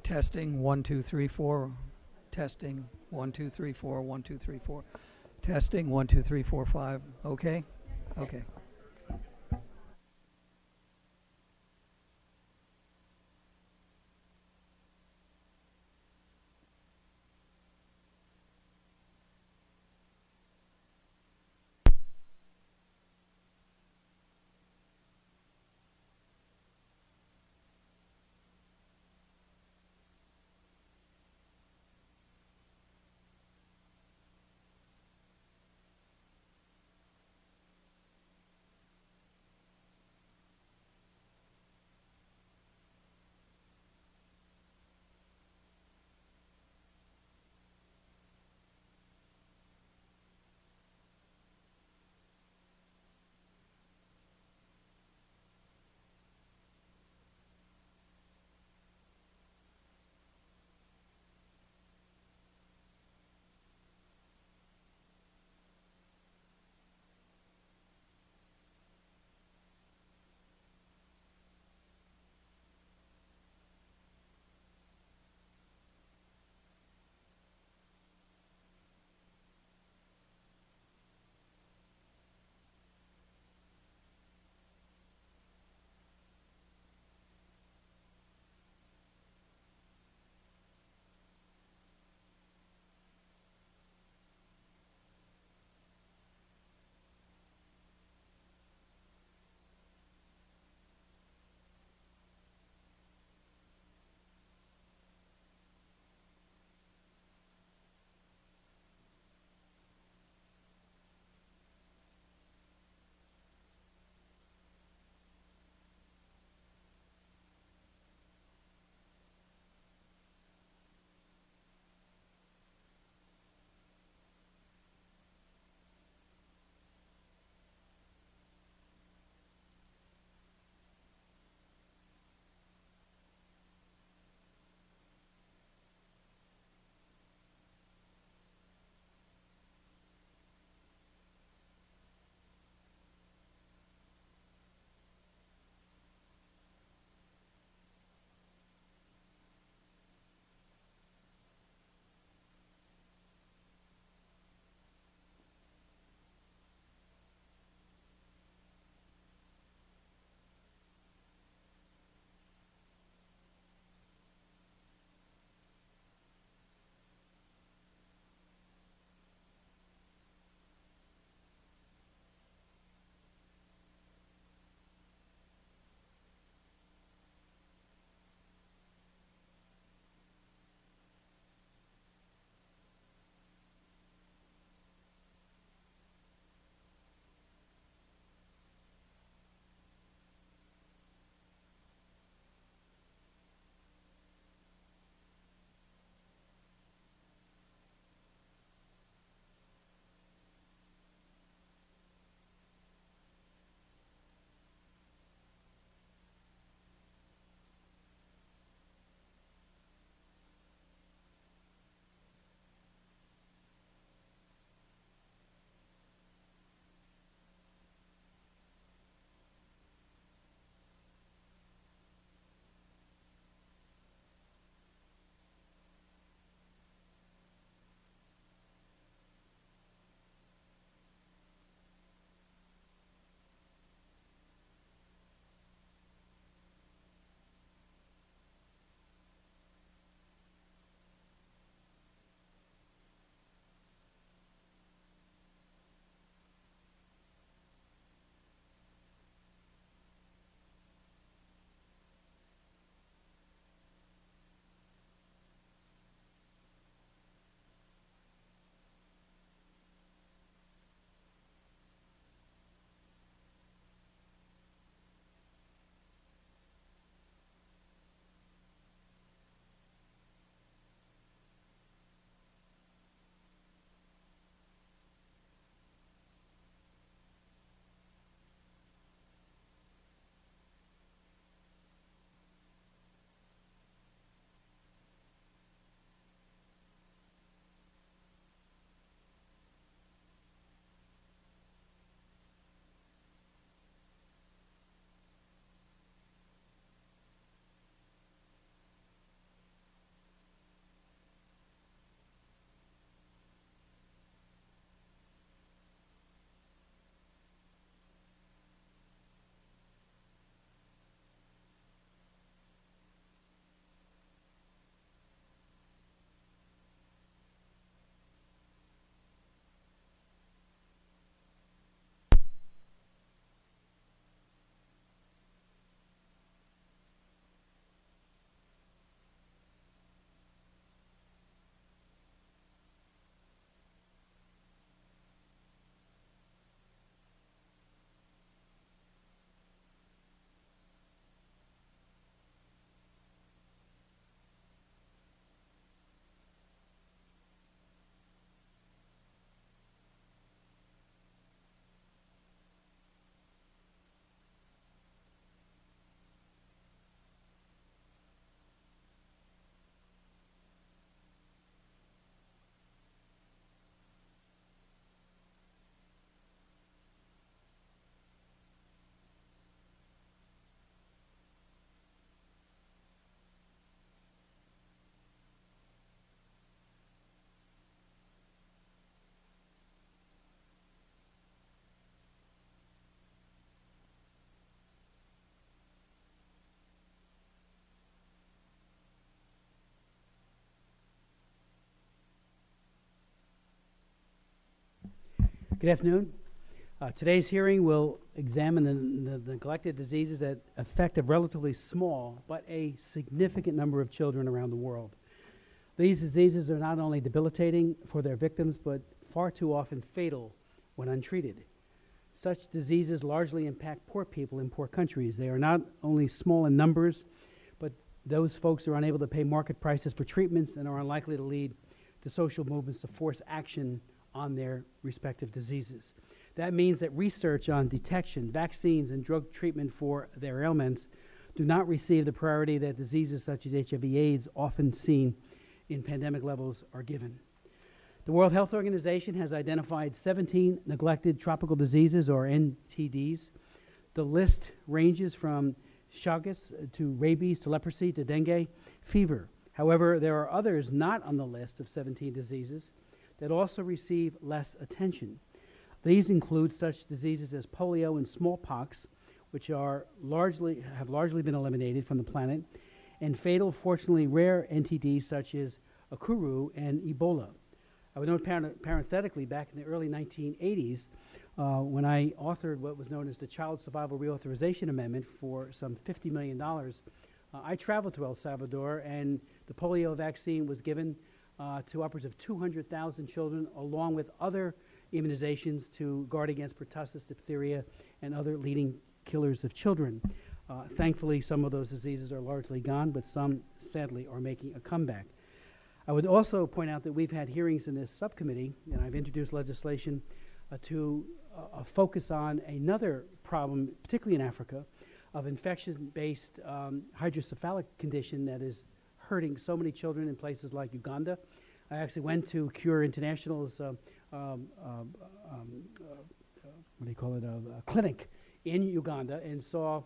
Testing 1 2 3 4. Testing 1 2 3 4 1 2 3 4. Testing 1 2 3 4 5. Okay. Okay. Good afternoon. Today's hearing will examine the neglected diseases that affect a relatively small but a significant number of children around the world. These diseases are not only debilitating for their victims, but far too often fatal when untreated. Such diseases largely impact poor people in poor countries. They are not only small in numbers, but those folks are unable to pay market prices for treatments and are unlikely to lead to social movements to force action on their respective diseases. That means that research on detection, vaccines, and drug treatment for their ailments do not receive the priority that diseases such as HIV/AIDS, often seen in pandemic levels, are given. The World Health Organization has identified 17 neglected tropical diseases, or NTDs. The list ranges from Chagas to rabies to leprosy to dengue fever. However, there are others not on the list of 17 diseases that also receive less attention. These include such diseases as polio and smallpox, which have largely been eliminated from the planet, and fatal, fortunately rare NTDs such as Akuru and Ebola. I would note parenthetically, back in the early 1980s, when I authored what was known as the Child Survival Reauthorization Amendment for some $50 million, I traveled to El Salvador, and the polio vaccine was given to upwards of 200,000 children, along with other immunizations to guard against pertussis, diphtheria, and other leading killers of children. Thankfully, some of those diseases are largely gone, but some, sadly, are making a comeback. I would also point out that we've had hearings in this subcommittee, and I've introduced legislation to focus on another problem, particularly in Africa, of infection-based hydrocephalic condition that is hurting so many children in places like Uganda. I actually went to Cure International's clinic in Uganda and saw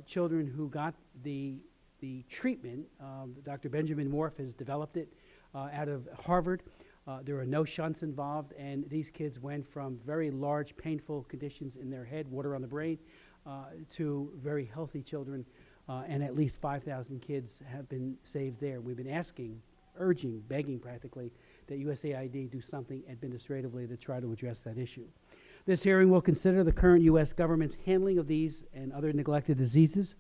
children who got the treatment. Dr. Benjamin Morf has developed it out of Harvard. There are no shunts involved, and these kids went from very large, painful conditions in their head, water on the brain, to very healthy children, and at least 5,000 kids have been saved there. We've been asking, urging, begging practically, that USAID do something administratively to try to address that issue. This hearing will consider the current U.S. government's handling of these and other neglected diseases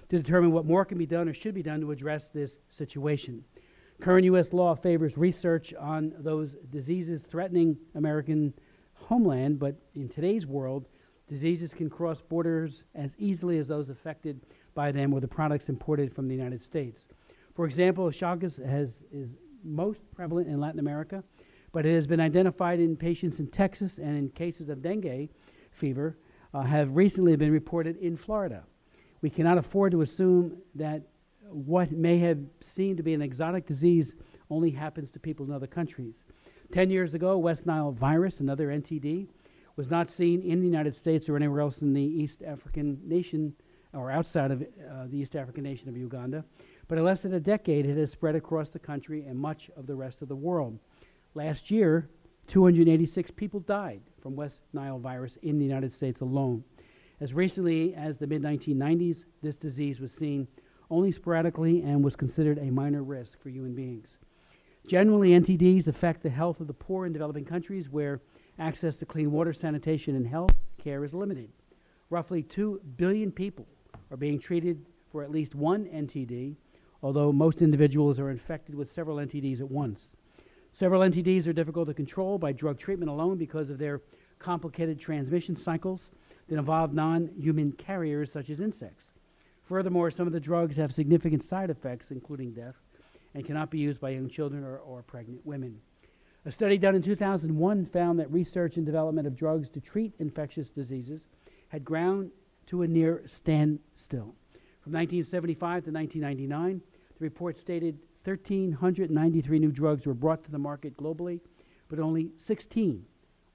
to determine what more can be done or should be done to address this situation. Current U.S. law favors research on those diseases threatening American homeland, but in today's world, diseases can cross borders as easily as those affected by them or the products imported from the United States. For example, Chagas is most prevalent in Latin America, but it has been identified in patients in Texas, and in cases of dengue fever have recently been reported in Florida. We cannot afford to assume that what may have seemed to be an exotic disease only happens to people in other countries. 10 years ago, West Nile virus, another NTD, was not seen in the United States or anywhere else in the East African nation or outside of the East African nation of Uganda. But in less than a decade, it has spread across the country and much of the rest of the world. Last year, 286 people died from West Nile virus in the United States alone. As recently as the mid-1990s, this disease was seen only sporadically and was considered a minor risk for human beings. Generally, NTDs affect the health of the poor in developing countries where access to clean water, sanitation, and health care is limited. Roughly 2 billion people are being treated for at least one NTD, although most individuals are infected with several NTDs at once. Several NTDs are difficult to control by drug treatment alone because of their complicated transmission cycles that involve non-human carriers such as insects. Furthermore, some of the drugs have significant side effects, including death, and cannot be used by young children or pregnant women. A study done in 2001 found that research and development of drugs to treat infectious diseases had ground to a near standstill. From 1975 to 1999, the report stated 1,393 new drugs were brought to the market globally, but only 16,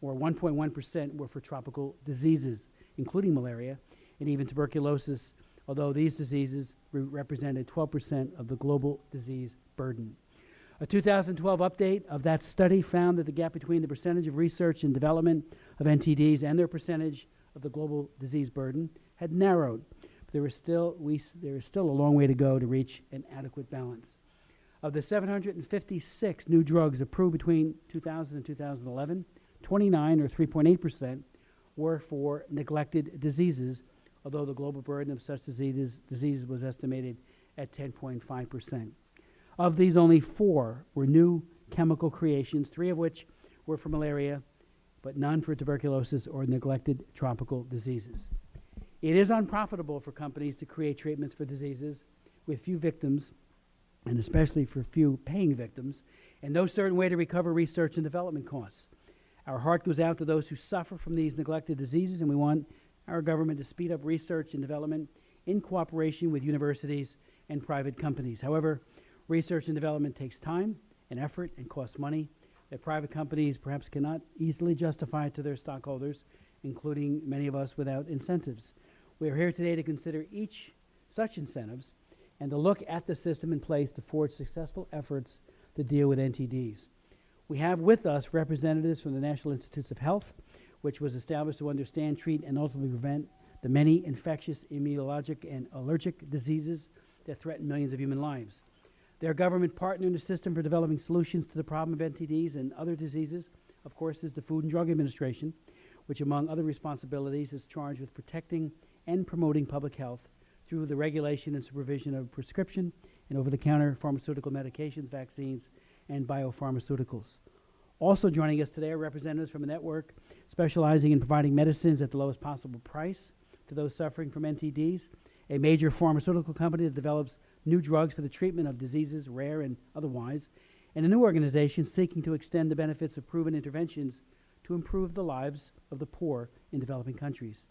or 1.1%, were for tropical diseases, including malaria and even tuberculosis, although these diseases represented 12% of the global disease burden. A 2012 update of that study found that the gap between the percentage of research and development of NTDs and their percentage of the global disease burden had narrowed. But there is still a long way to go to reach an adequate balance. Of the 756 new drugs approved between 2000 and 2011, 29 or 3.8% were for neglected diseases, although the global burden of such diseases was estimated at 10.5%. Of these, only 4 were new chemical creations, 3 of which were for malaria, but none for tuberculosis or neglected tropical diseases. It is unprofitable for companies to create treatments for diseases with few victims, and especially for few paying victims, and no certain way to recover research and development costs. Our heart goes out to those who suffer from these neglected diseases, and we want our government to speed up research and development in cooperation with universities and private companies. However, research and development takes time and effort and costs money that private companies perhaps cannot easily justify to their stockholders, including many of us without incentives. We are here today to consider each such incentives and to look at the system in place to forge successful efforts to deal with NTDs. We have with us representatives from the National Institutes of Health, which was established to understand, treat, and ultimately prevent the many infectious, immunologic, and allergic diseases that threaten millions of human lives. Their government partner in the system for developing solutions to the problem of NTDs and other diseases, of course, is the Food and Drug Administration, which, among other responsibilities, is charged with protecting and promoting public health through the regulation and supervision of prescription and over-the-counter pharmaceutical medications, vaccines, and biopharmaceuticals. Also joining us today are representatives from a network specializing in providing medicines at the lowest possible price to those suffering from NTDs, a major pharmaceutical company that develops new drugs for the treatment of diseases, rare and otherwise, and a new organization seeking to extend the benefits of proven interventions to improve the lives of the poor in developing countries.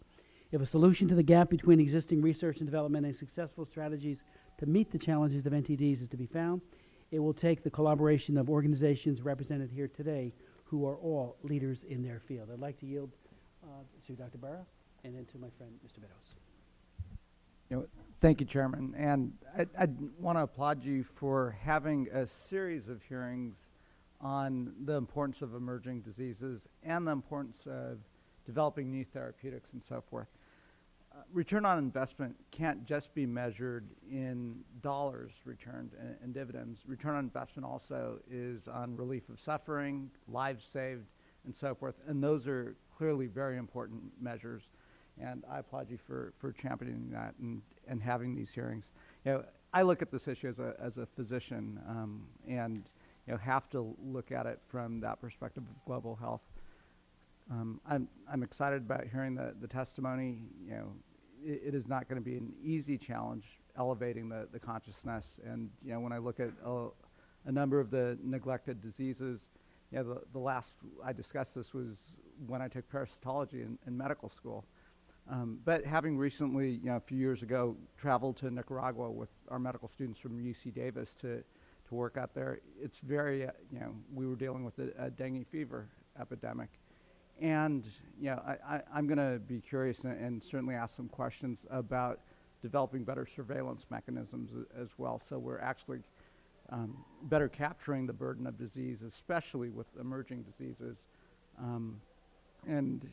If a solution to the gap between existing research and development and successful strategies to meet the challenges of NTDs is to be found, it will take the collaboration of organizations represented here today who are all leaders in their field. I'd like to yield to Dr. Barra and then to my friend, Mr. Meadows. Thank you, Chairman. And I want to applaud you for having a series of hearings on the importance of emerging diseases and the importance of developing new therapeutics and so forth. Return on investment can't just be measured in dollars returned and dividends. Return on investment also is on relief of suffering, lives saved, and so forth. And those are clearly very important measures. And I applaud you for championing that and having these hearings. I look at this issue as a physician and have to look at it from that perspective of global health. I'm excited about hearing the testimony. It is not going to be an easy challenge elevating the consciousness. And when I look at a number of the neglected diseases, the last I discussed this was when I took parasitology in medical school. But having recently, a few years ago, traveled to Nicaragua with our medical students from UC Davis to work out there, it's very, we were dealing with a dengue fever epidemic. And, I'm going to be curious and certainly ask some questions about developing better surveillance mechanisms as well. So we're actually better capturing the burden of disease, especially with emerging diseases. And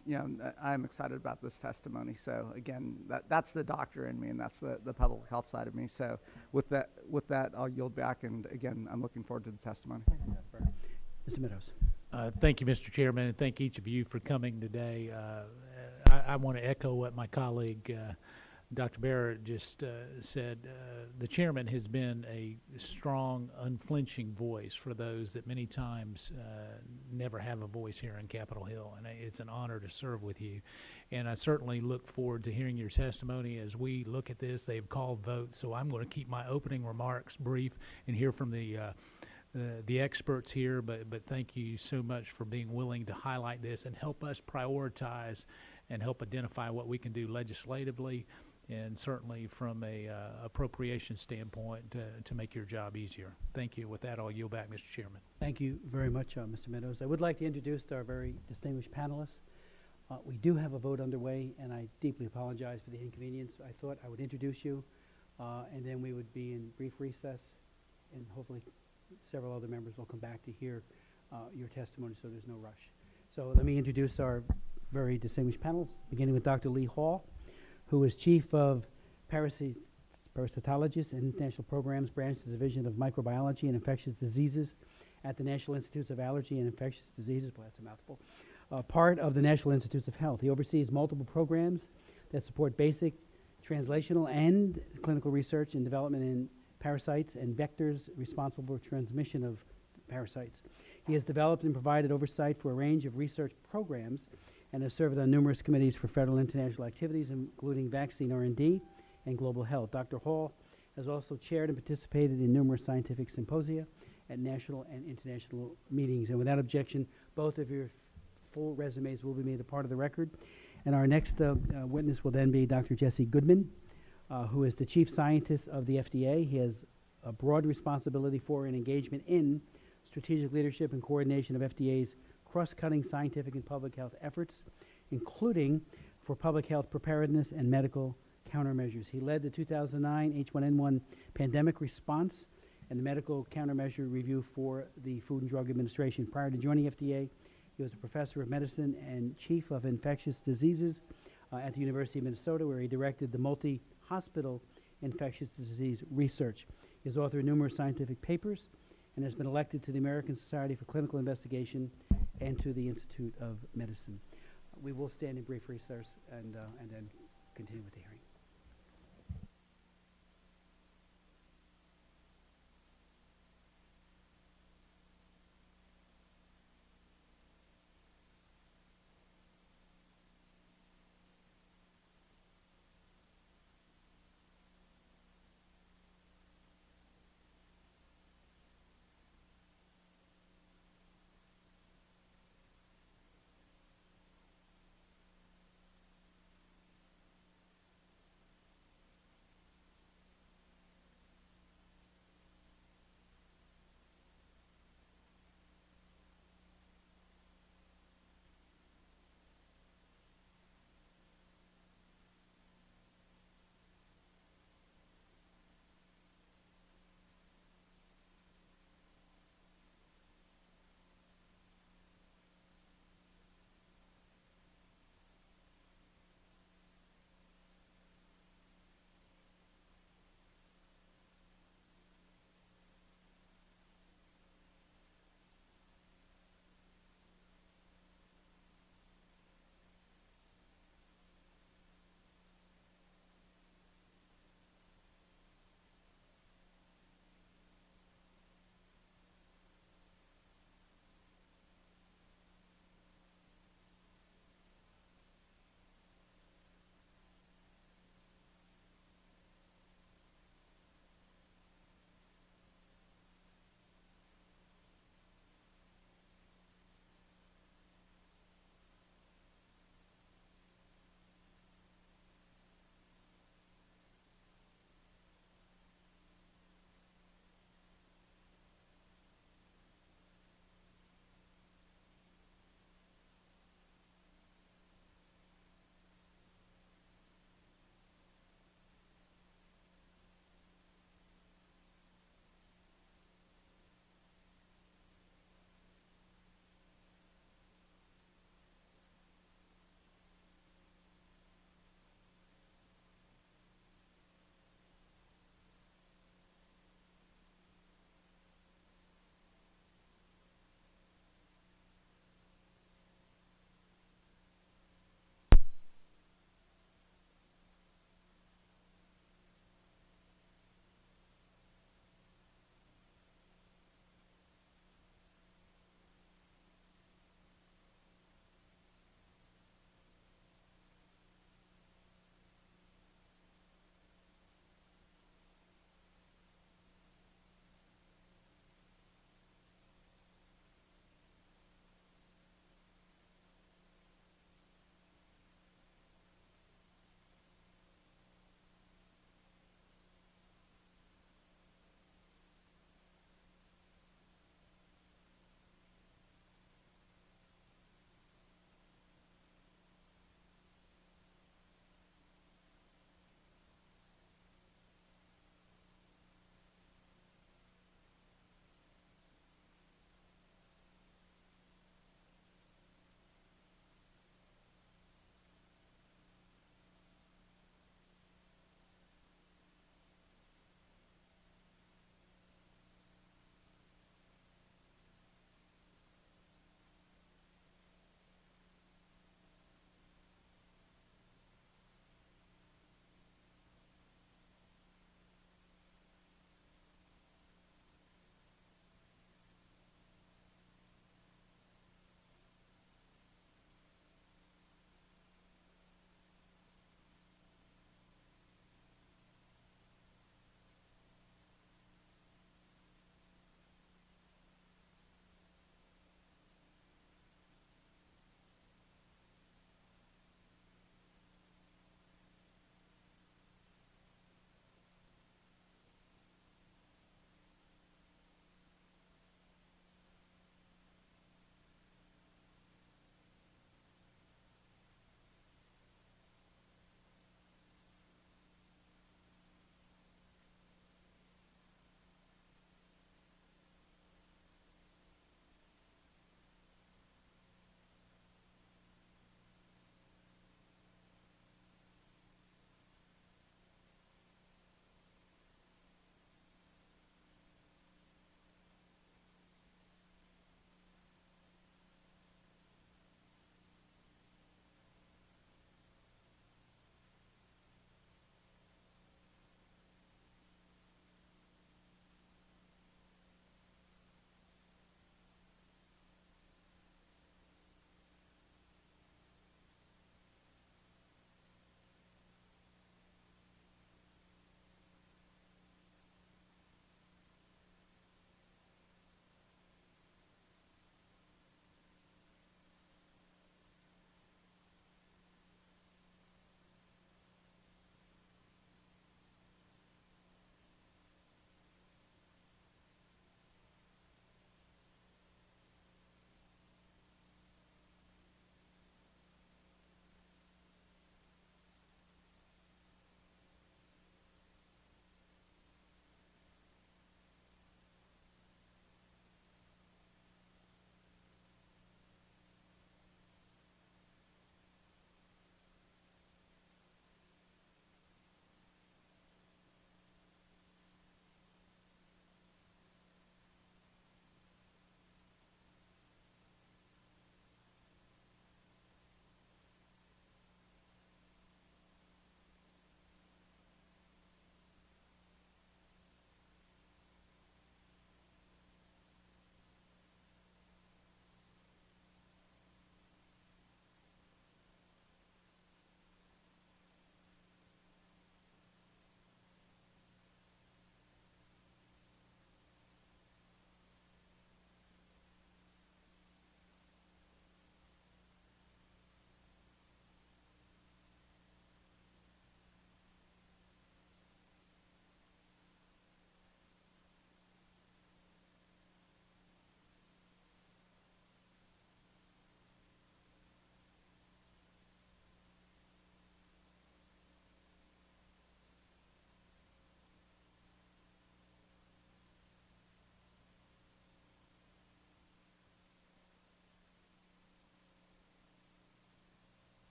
I'm excited about this testimony. So again, that's the doctor in me, and that's the public health side of me. So with that, I'll yield back. And again, I'm looking forward to the testimony. Mr. Meadows. Thank you, Mr. Chairman, and thank each of you for coming today. I want to echo what my colleague, Dr. Barrett, just said. The chairman has been a strong, unflinching voice for those that many times never have a voice here in Capitol Hill, and it's an honor to serve with you. And I certainly look forward to hearing your testimony as we look at this. They've called votes, so I'm going to keep my opening remarks brief and hear from the experts here, but thank you so much for being willing to highlight this and help us prioritize and help identify what we can do legislatively and certainly from a appropriation standpoint to make your job easier. Thank you. With that, I'll yield back, Mr. Chairman. Thank you very much, Mr. Meadows. I would like to introduce our very distinguished panelists. We do have a vote underway, and I deeply apologize for the inconvenience. I thought I would introduce you, and then we would be in brief recess, and hopefully several other members will come back to hear your testimony, so there's no rush. So let me introduce our very distinguished panelists, beginning with Dr. Lee Hall, who is Chief of Parasitologist and International Programs Branch, the Division of Microbiology and Infectious Diseases at the National Institutes of Allergy and Infectious Diseases. Boy, that's a mouthful. part of the National Institutes of Health. He oversees multiple programs that support basic translational and clinical research and development in parasites and vectors responsible for transmission of parasites. He has developed and provided oversight for a range of research programs and has served on numerous committees for federal and international activities, including vaccine R&D and global health. Dr. Hall has also chaired and participated in numerous scientific symposia at national and international meetings. And without objection, both of your full resumes will be made a part of the record. And our next witness will then be Dr. Jesse Goodman, who is the chief scientist of the FDA. He has a broad responsibility for and engagement in strategic leadership and coordination of FDA's cross-cutting scientific and public health efforts, including for public health preparedness and medical countermeasures. He led the 2009 H1N1 pandemic response and the medical countermeasure review for the Food and Drug Administration. Prior to joining FDA, he was a professor of medicine and chief of infectious diseases at the University of Minnesota, where he directed the multi-hospital infectious disease research. He has authored numerous scientific papers and has been elected to the American Society for Clinical Investigation and to the Institute of Medicine. We will stand in brief recess and then continue with the hearing.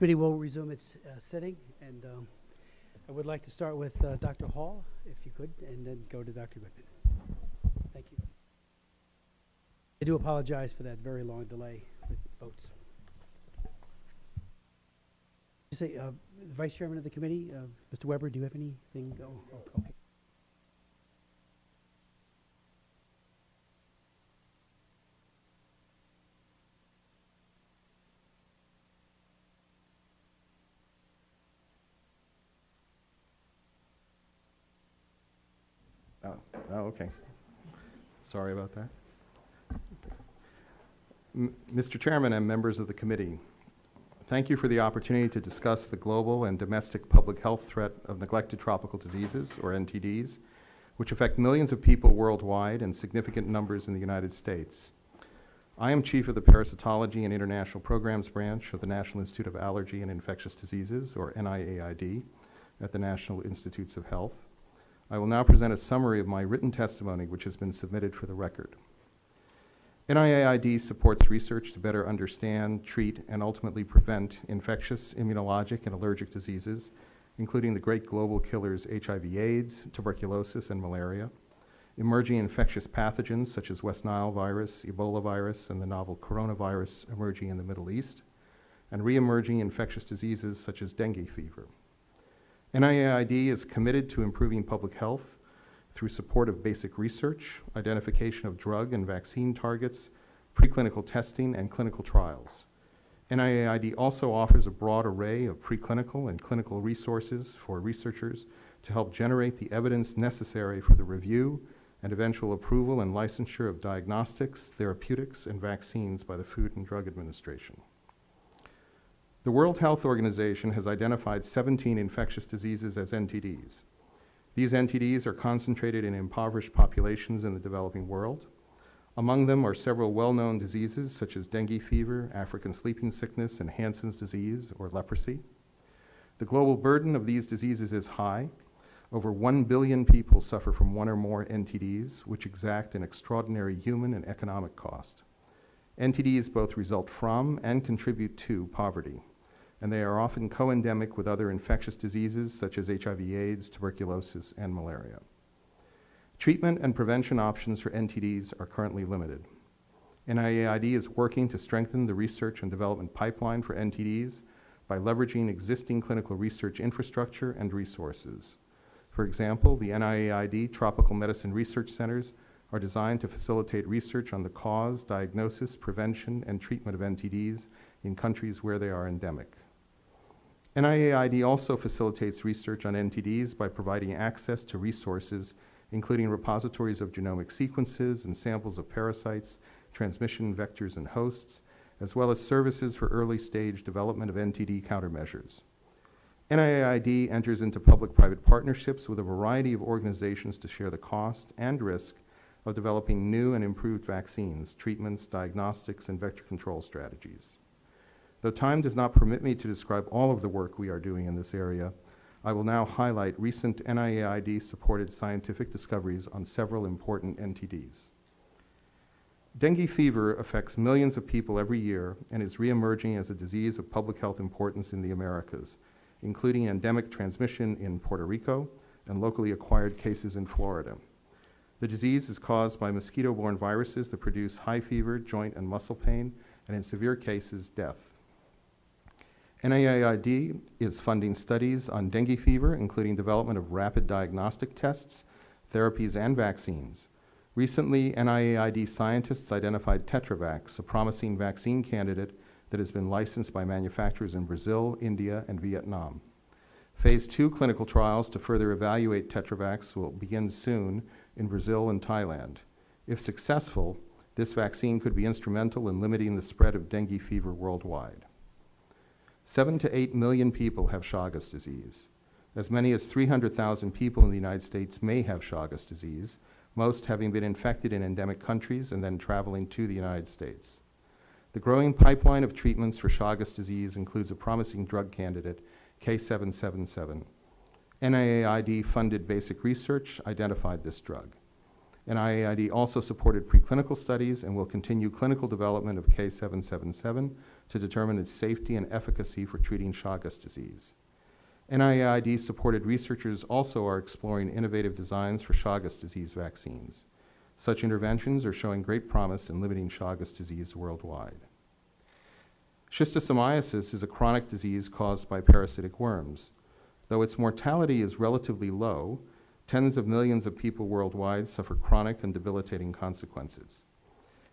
Committee will resume its sitting, and I would like to start with Dr. Hall, if you could, and then go to Dr. Goodman. Thank you. I do apologize for that very long delay with votes. You say, Vice Chairman of the committee, Mr. Weber, do you have anything? Okay. Oh, okay. Sorry about that. Mr. Chairman and members of the committee, thank you for the opportunity to discuss the global and domestic public health threat of neglected tropical diseases, or NTDs, which affect millions of people worldwide and significant numbers in the United States. I am Chief of the Parasitology and International Programs Branch of the National Institute of Allergy and Infectious Diseases, or NIAID, at the National Institutes of Health. I will now present a summary of my written testimony, which has been submitted for the record. NIAID supports research to better understand, treat, and ultimately prevent infectious, immunologic, and allergic diseases, including the great global killers HIV/AIDS, tuberculosis, and malaria, emerging infectious pathogens such as West Nile virus, Ebola virus, and the novel coronavirus emerging in the Middle East, and re-emerging infectious diseases such as dengue fever. NIAID is committed to improving public health through support of basic research, identification of drug and vaccine targets, preclinical testing, and clinical trials. NIAID also offers a broad array of preclinical and clinical resources for researchers to help generate the evidence necessary for the review and eventual approval and licensure of diagnostics, therapeutics, and vaccines by the Food and Drug Administration. The World Health Organization has identified 17 infectious diseases as NTDs. These NTDs are concentrated in impoverished populations in the developing world. Among them are several well-known diseases such as dengue fever, African sleeping sickness, and Hansen's disease, or leprosy. The global burden of these diseases is high. Over 1 billion people suffer from one or more NTDs, which exact an extraordinary human and economic cost. NTDs both result from and contribute to poverty, and they are often co-endemic with other infectious diseases such as HIV/AIDS, tuberculosis, and malaria. Treatment and prevention options for NTDs are currently limited. NIAID is working to strengthen the research and development pipeline for NTDs by leveraging existing clinical research infrastructure and resources. For example, the NIAID Tropical Medicine Research Centers are designed to facilitate research on the cause, diagnosis, prevention, and treatment of NTDs in countries where they are endemic. NIAID also facilitates research on NTDs by providing access to resources, including repositories of genomic sequences and samples of parasites, transmission vectors, and hosts, as well as services for early-stage development of NTD countermeasures. NIAID enters into public-private partnerships with a variety of organizations to share the cost and risk of developing new and improved vaccines, treatments, diagnostics, and vector control strategies. Though time does not permit me to describe all of the work we are doing in this area, I will now highlight recent NIAID-supported scientific discoveries on several important NTDs. Dengue fever affects millions of people every year and is re-emerging as a disease of public health importance in the Americas, including endemic transmission in Puerto Rico and locally acquired cases in Florida. The disease is caused by mosquito-borne viruses that produce high fever, joint and muscle pain, and in severe cases, death. NIAID is funding studies on dengue fever, including development of rapid diagnostic tests, therapies, and vaccines. Recently, NIAID scientists identified Tetravax, a promising vaccine candidate that has been licensed by manufacturers in Brazil, India, and Vietnam. Phase 2 clinical trials to further evaluate Tetravax will begin soon in Brazil and Thailand. If successful, this vaccine could be instrumental in limiting the spread of dengue fever worldwide. 7 to 8 million people have Chagas disease. As many as 300,000 people in the United States may have Chagas disease, most having been infected in endemic countries and then traveling to the United States. The growing pipeline of treatments for Chagas disease includes a promising drug candidate, K777. NIAID-funded basic research identified this drug. NIAID also supported preclinical studies and will continue clinical development of K777 to determine its safety and efficacy for treating Chagas disease. NIAID-supported researchers also are exploring innovative designs for Chagas disease vaccines. Such interventions are showing great promise in limiting Chagas disease worldwide. Schistosomiasis is a chronic disease caused by parasitic worms. Though its mortality is relatively low, tens of millions of people worldwide suffer chronic and debilitating consequences.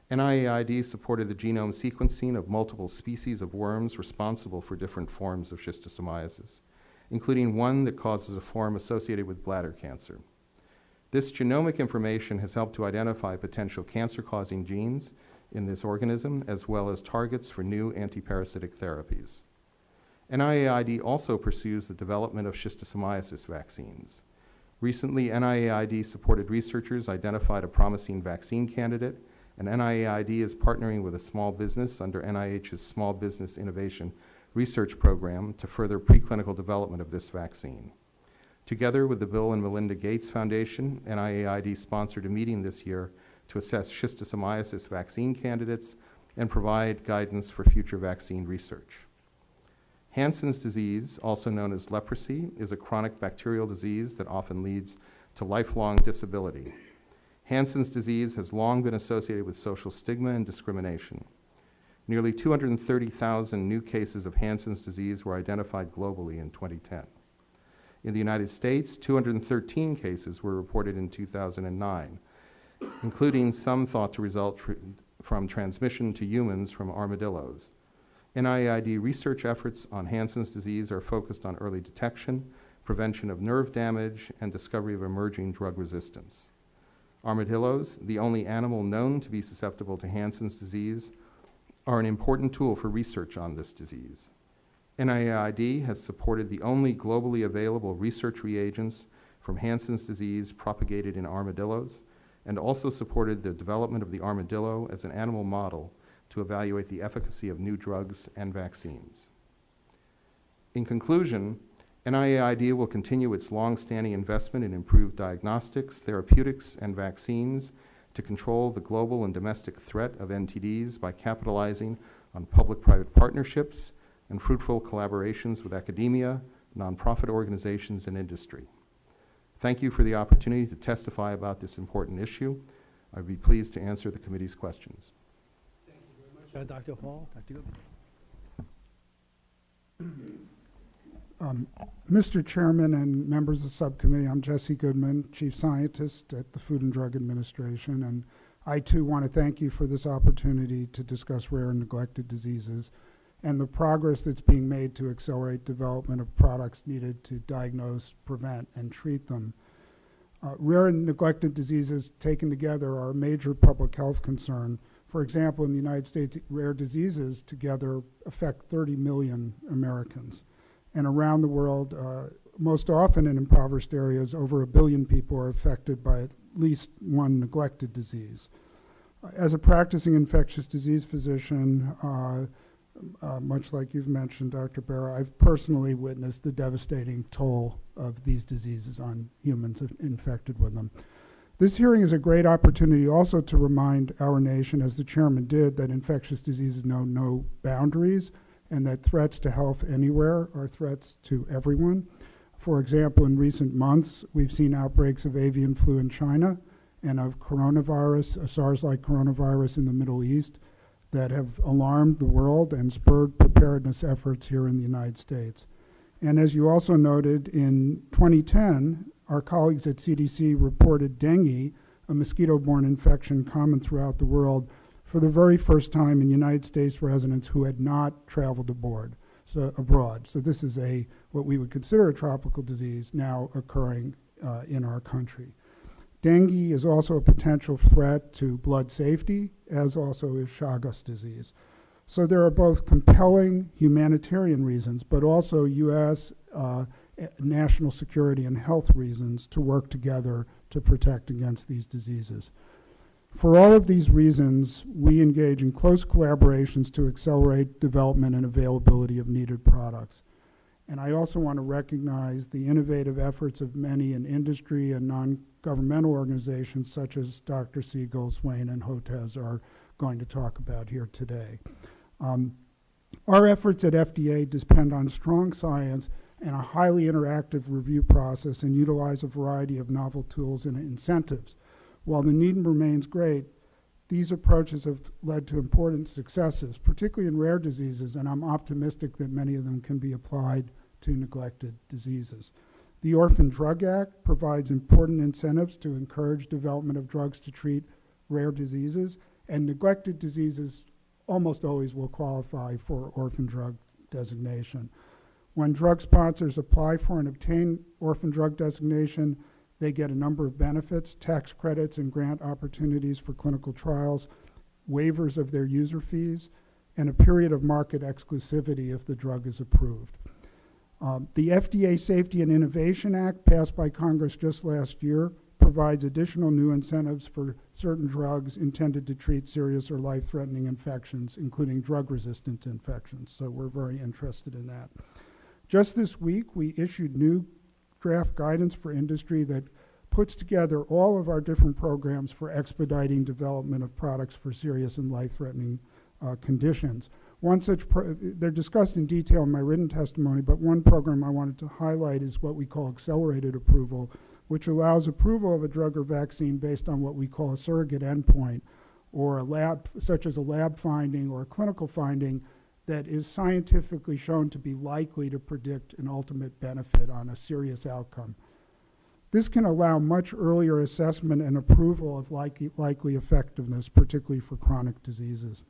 NIAID supported the genome sequencing of multiple species of worms responsible for different forms of schistosomiasis, including one that causes a form associated with bladder cancer. This genomic information has helped to identify potential cancer-causing genes in this organism, as well as targets for new antiparasitic therapies. NIAID also pursues the development of schistosomiasis vaccines. Recently, NIAID-supported researchers identified a promising vaccine candidate, and NIAID is partnering with a small business under NIH's Small Business Innovation Research Program to further preclinical development of this vaccine. Together with the Bill and Melinda Gates Foundation, NIAID sponsored a meeting this year to assess schistosomiasis vaccine candidates and provide guidance for future vaccine research. Hansen's disease, also known as leprosy, is a chronic bacterial disease that often leads to lifelong disability. Hansen's disease has long been associated with social stigma and discrimination. Nearly 230,000 new cases of Hansen's disease were identified globally in 2010. In the United States, 213 cases were reported in 2009, including some thought to result from transmission to humans from armadillos. NIAID research efforts on Hansen's disease are focused on early detection, prevention of nerve damage, and discovery of emerging drug resistance. Armadillos, the only animal known to be susceptible to Hansen's disease, are an important tool for research on this disease. NIAID has supported the only globally available research reagents from Hansen's disease propagated in armadillos, and also supported the development of the armadillo as an animal model to evaluate the efficacy of new drugs and vaccines. In conclusion, NIAID will continue its long-standing investment in improved diagnostics, therapeutics, and vaccines to control the global and domestic threat of NTDs by capitalizing on public-private partnerships and fruitful collaborations with academia, nonprofit organizations, and industry. Thank you for the opportunity to testify about this important issue. I'd be pleased to answer the committee's questions. Thank you very much, Dr. Hall. Dr. Goodman. Mr. Chairman and members of the subcommittee, I'm Jesse Goodman, Chief Scientist at the Food and Drug Administration, and I too want to thank you for this opportunity to discuss rare and neglected diseases and the progress that's being made to accelerate development of products needed to diagnose, prevent, and treat them. Rare and neglected diseases taken together are a major public health concern. For example, in the United States, rare diseases together affect 30 million Americans. And around the world, most often in impoverished areas, over 1 billion people are affected by at least one neglected disease. As a practicing infectious disease physician, much like you've mentioned, Dr. Barra, I've personally witnessed the devastating toll of these diseases on humans infected with them. This hearing is a great opportunity also to remind our nation, as the chairman did, that infectious diseases know no boundaries and that threats to health anywhere are threats to everyone. For example, in recent months, we've seen outbreaks of avian flu in China and of coronavirus, a SARS-like coronavirus in the Middle East, that have alarmed the world and spurred preparedness efforts here in the United States. And as you also noted, in 2010, our colleagues at CDC reported dengue, a mosquito-borne infection common throughout the world, for the very first time in United States residents who had not traveled abroad. So this is what we would consider a tropical disease now occurring in our country. Dengue is also a potential threat to blood safety, as also is Chagas disease. So there are both compelling humanitarian reasons, but also U.S. National security and health reasons to work together to protect against these diseases. For all of these reasons, we engage in close collaborations to accelerate development and availability of needed products. And I also want to recognize the innovative efforts of many in industry and non-governmental organizations such as Dr. Siegel, Swain, and Hotez are going to talk about here today. Our efforts at FDA depend on strong science and a highly interactive review process and utilize a variety of novel tools and incentives. While the need remains great, these approaches have led to important successes, particularly in rare diseases, and I'm optimistic that many of them can be applied to neglected diseases. The Orphan Drug Act provides important incentives to encourage development of drugs to treat rare diseases, and neglected diseases almost always will qualify for orphan drug designation. When drug sponsors apply for and obtain orphan drug designation, they get a number of benefits, tax credits and grant opportunities for clinical trials, waivers of their user fees, and a period of market exclusivity if the drug is approved. The FDA Safety and Innovation Act, passed by Congress just last year, provides additional new incentives for certain drugs intended to treat serious or life-threatening infections, including drug-resistant infections. So we're very interested in that. Just this week, we issued new draft guidance for industry that puts together all of our different programs for expediting development of products for serious and life-threatening conditions. One such, they're discussed in detail in my written testimony, but one program I wanted to highlight is what we call accelerated approval, which allows approval of a drug or vaccine based on what we call a surrogate endpoint, or a lab, such as a lab finding or a clinical finding that is scientifically shown to be likely to predict an ultimate benefit on a serious outcome. This can allow much earlier assessment and approval of likely effectiveness, particularly for chronic diseases.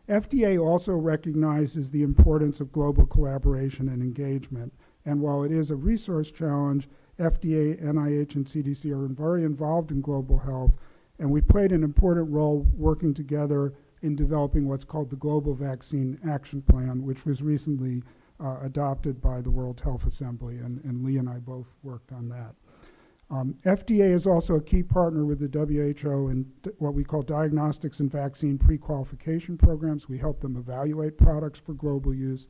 FDA also recognizes the importance of global collaboration and engagement, and while it is a resource challenge, FDA, NIH, and CDC are very involved in global health, and we played an important role working together in developing what's called the Global Vaccine Action Plan, which was recently adopted by the World Health Assembly, and Lee and I both worked on that. FDA is also a key partner with the WHO in what we call diagnostics and vaccine pre-qualification programs. We help them evaluate products for global use,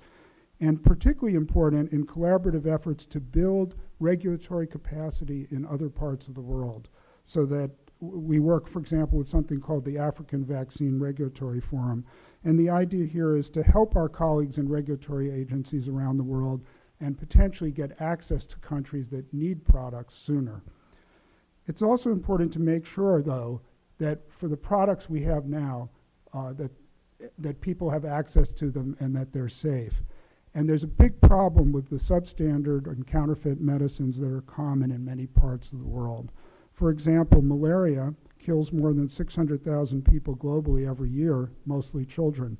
and particularly important in collaborative efforts to build regulatory capacity in other parts of the world, so that we work, for example, with something called the African Vaccine Regulatory Forum. And the idea here is to help our colleagues in regulatory agencies around the world and potentially get access to countries that need products sooner. It's also important to make sure, though, that for the products we have now, that people have access to them and that they're safe. And there's a big problem with the substandard and counterfeit medicines that are common in many parts of the world. For example, malaria kills more than 600,000 people globally every year, mostly children.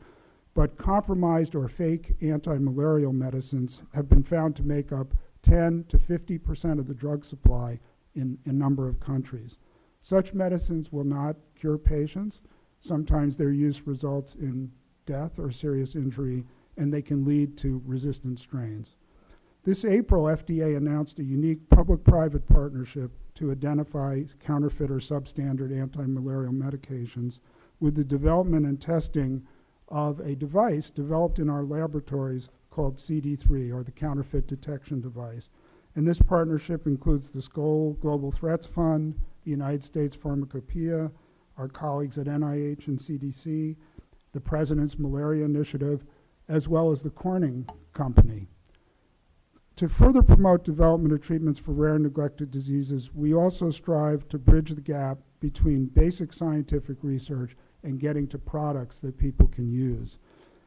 But compromised or fake anti-malarial medicines have been found to make up 10 to 50% of the drug supply in a number of countries. Such medicines will not cure patients. Sometimes their use results in death or serious injury, and they can lead to resistant strains. This April, FDA announced a unique public-private partnership to identify counterfeit or substandard anti-malarial medications with the development and testing of a device developed in our laboratories called CD3, or the Counterfeit Detection Device. And this partnership includes the Skoll Global Threats Fund, the United States Pharmacopoeia, our colleagues at NIH and CDC, the President's Malaria Initiative, as well as the Corning Company. To further promote development of treatments for rare and neglected diseases, we also strive to bridge the gap between basic scientific research and getting to products that people can use.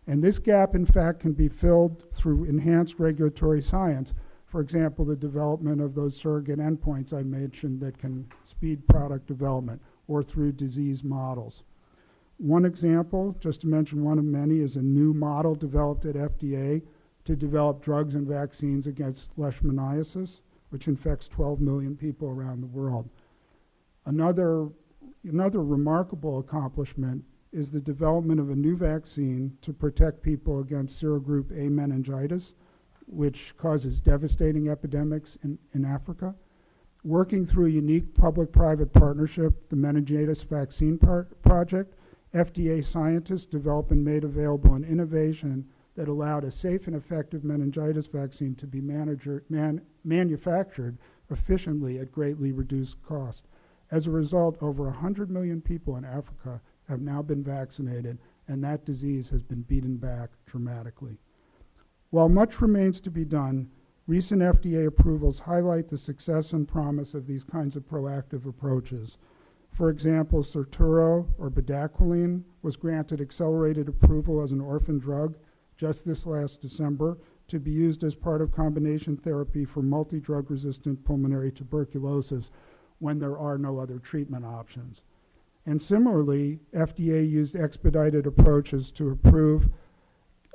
And this gap, in fact, can be filled through enhanced regulatory science. For example, the development of those surrogate endpoints I mentioned that can speed product development, or through disease models. One example, just to mention one of many, is a new model developed at FDA to develop drugs and vaccines against leishmaniasis, which infects 12 million people around the world. Another remarkable accomplishment is the development of a new vaccine to protect people against serogroup A meningitis, which causes devastating epidemics in Africa. Working through a unique public-private partnership, the Meningitis Vaccine Project, FDA scientists developed and made available an innovation that allowed a safe and effective meningitis vaccine to be manufactured efficiently at greatly reduced cost. As a result, over 100 million people in Africa have now been vaccinated, and that disease has been beaten back dramatically. While much remains to be done, recent FDA approvals highlight the success and promise of these kinds of proactive approaches. For example, Serturo, or bedaquiline, was granted accelerated approval as an orphan drug just this last December to be used as part of combination therapy for multi-drug resistant pulmonary tuberculosis when there are no other treatment options. And similarly, FDA used expedited approaches to approve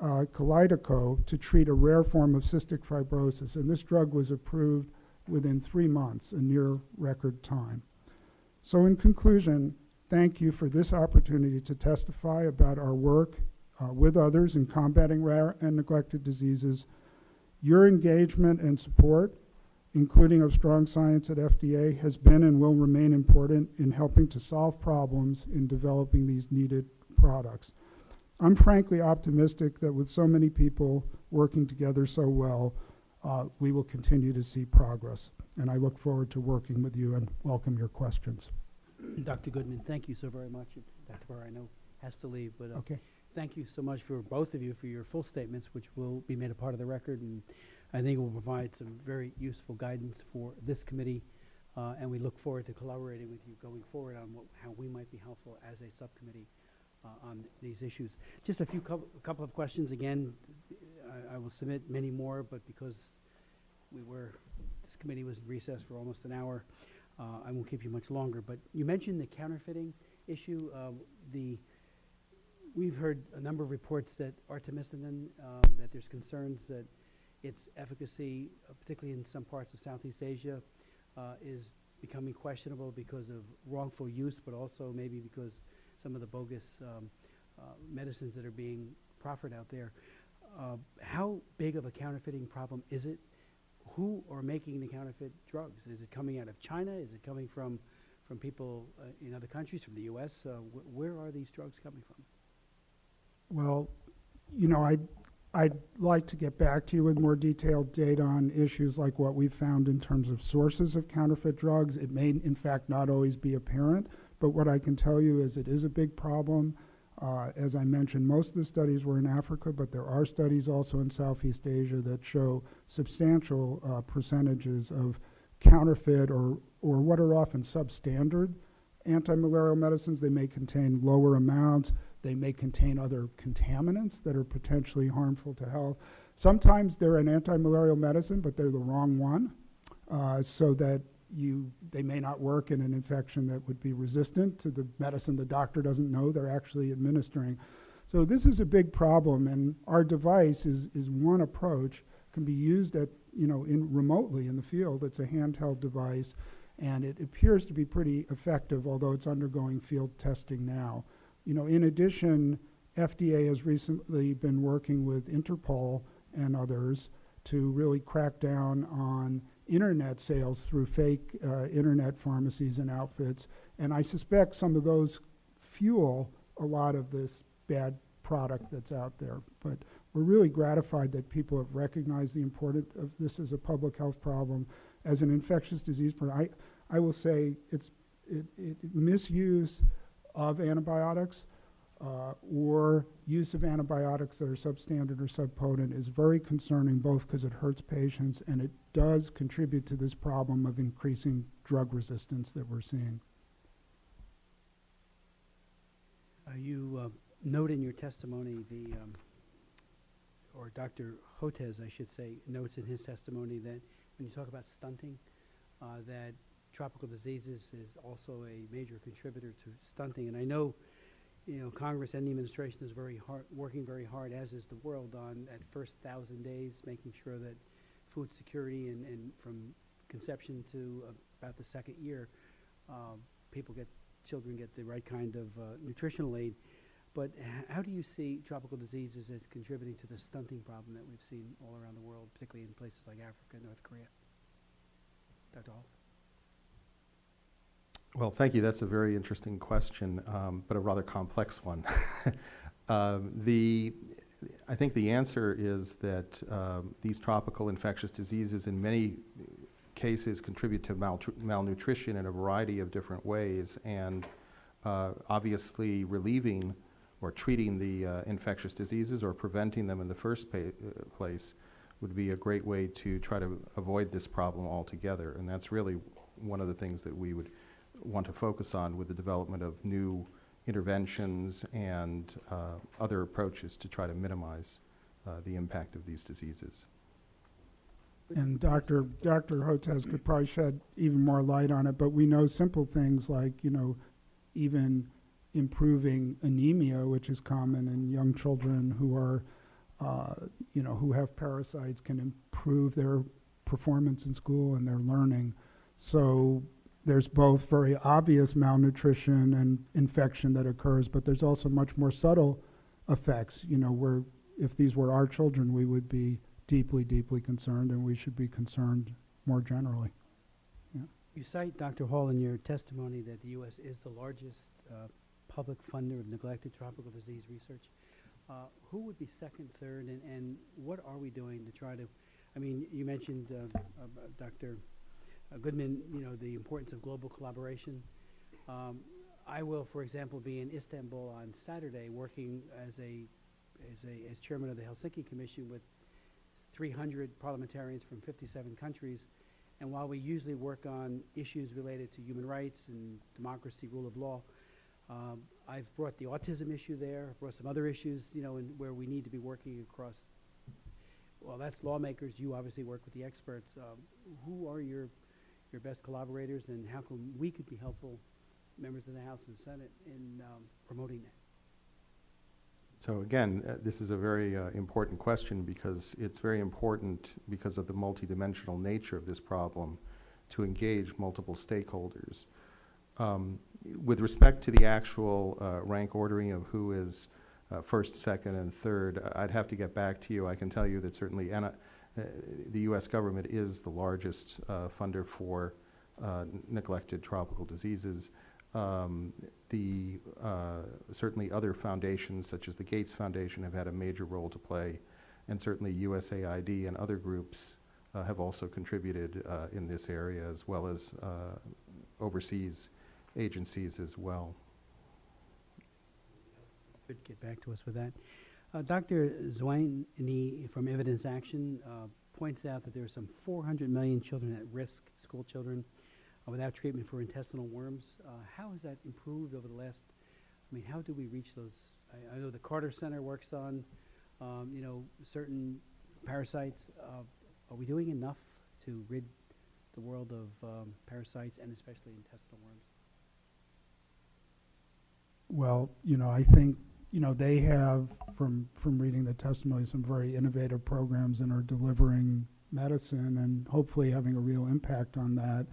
Kalydeco to treat a rare form of cystic fibrosis, and this drug was approved within 3 months, a near record time. So in conclusion, thank you for this opportunity to testify about our work with others in combating rare and neglected diseases. Your engagement and support, including of strong science at FDA, has been and will remain important in helping to solve problems in developing these needed products. I'm frankly optimistic that with so many people working together so well, we will continue to see progress. And I look forward to working with you and welcome your questions. Dr. Goodman, thank you so very much. Dr. Barr, I know, has to leave, but Okay. thank you so much for both of you for your full statements, which will be made a part of the record, and I think will provide some very useful guidance for this committee, and we look forward to collaborating with you going forward on how we might be helpful as a subcommittee on these issues. Just a couple of questions. Again, I will submit many more, but because this committee was in recess for almost an hour, I won't keep you much longer. But you mentioned the counterfeiting issue. We've heard a number of reports that artemisinin, that there's concerns that its efficacy, particularly in some parts of Southeast Asia, is becoming questionable because of wrongful use, but also maybe because some of the bogus medicines that are being proffered out there. How big of a counterfeiting problem is it? Who are making the counterfeit drugs? Is it coming out of China? Is it coming from people in other countries, from the U.S.? Where are these drugs coming from? Well, you know, I'd like to get back to you with more detailed data on issues like what we've found in terms of sources of counterfeit drugs. It may, in fact, not always be apparent, but what I can tell you is it is a big problem. As I mentioned, most of the studies were in Africa, but there are studies also in Southeast Asia that show substantial percentages of counterfeit or what are often substandard anti-malarial medicines. They may contain lower amounts. They may contain other contaminants that are potentially harmful to health. Sometimes they're an anti-malarial medicine, but they're the wrong one, so that they may not work in an infection that would be resistant to the medicine the doctor doesn't know they're actually administering. So this is a big problem, and our device is one approach, can be used remotely in the field. It's a handheld device, and it appears to be pretty effective, although it's undergoing field testing now. In addition, FDA has recently been working with Interpol and others to really crack down on internet sales through fake internet pharmacies and outfits. And I suspect some of those fuel a lot of this bad product that's out there. But we're really gratified that people have recognized the importance of this as a public health problem. As an infectious disease problem, I will say misuse of antibiotics or use of antibiotics that are substandard or subpotent is very concerning, both because it hurts patients and it does contribute to this problem of increasing drug resistance that we're seeing. You note in your testimony or Dr. Hotez, I should say, notes in his testimony that when you talk about stunting, that tropical diseases is also a major contributor to stunting. And I know, Congress and the administration is working very hard, as is the world, on that first 1,000 days, making sure that food security and from conception to about the second year, children get the right kind of nutritional aid. But how do you see tropical diseases as contributing to the stunting problem that we've seen all around the world, particularly in places like Africa and North Korea? Dr. Hall? Well, thank you. That's a very interesting question, but a rather complex one. I think the answer is that these tropical infectious diseases in many cases contribute to malnutrition in a variety of different ways, and obviously relieving or treating the infectious diseases or preventing them in the first place would be a great way to try to avoid this problem altogether. And that's really one of the things that we would want to focus on with the development of new interventions and other approaches to try to minimize the impact of these diseases. And Dr. Hotez could probably shed even more light on it, but we know simple things like, even improving anemia, which is common in young children who are, who have parasites, can improve their performance in school and their learning. So there's both very obvious malnutrition and infection that occurs, but there's also much more subtle effects, where if these were our children, we would be deeply, deeply concerned, and we should be concerned more generally. You cite, Dr. Hall, in your testimony that the U.S. is the largest public funder of neglected tropical disease research. Who would be second, third, and what are we doing to try to, you mentioned, Dr. Goodman, the importance of global collaboration. I will, for example, be in Istanbul on Saturday working as chairman of the Helsinki Commission with 300 parliamentarians from 57 countries. And while we usually work on issues related to human rights and democracy, rule of law, I've brought the autism issue there, brought some other issues, where we need to be working across. Well, that's lawmakers. You obviously work with the experts. Who are your best collaborators, and how can we could be helpful, members of the House and Senate, in promoting that? So again, this is a very important question, because it's very important, because of the multidimensional nature of this problem, to engage multiple stakeholders. With respect to the actual rank ordering of who is first, second, and third, I'd have to get back to you. I can tell you that certainly the U.S. government is the largest funder for neglected tropical diseases. Certainly other foundations, such as the Gates Foundation, have had a major role to play, and certainly USAID and other groups have also contributed in this area, as well as overseas agencies as well. Could get back to us with that. Dr. Zwaini from Evidence Action points out that there are some 400 million children at risk, school children, without treatment for intestinal worms. How has that improved over the last, how do we reach those? I know the Carter Center works on, certain parasites. Are we doing enough to rid the world of parasites, and especially intestinal worms? Well, I think, they have, from reading the testimony, some very innovative programs and are delivering medicine and hopefully having a real impact on that.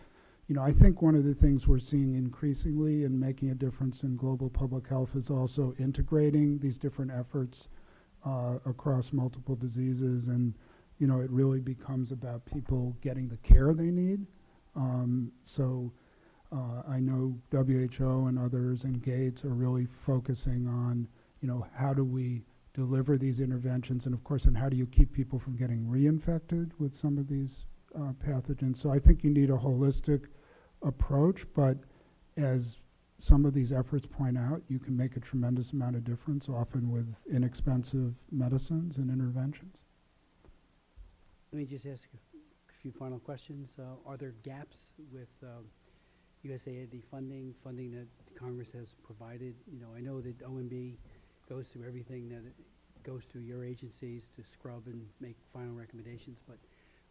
I think one of the things we're seeing increasingly in making a difference in global public health is also integrating these different efforts across multiple diseases, and it really becomes about people getting the care they need. I know WHO and others and Gates are really focusing on, how do we deliver these interventions, and of course, and how do you keep people from getting reinfected with some of these pathogens. So I think you need a holistic approach, but as some of these efforts point out, you can make a tremendous amount of difference, often with inexpensive medicines and interventions. Let me just ask a few final questions. Are there gaps with USAID funding that Congress has provided? I know that OMB goes through everything that it goes through your agencies to scrub and make final recommendations, but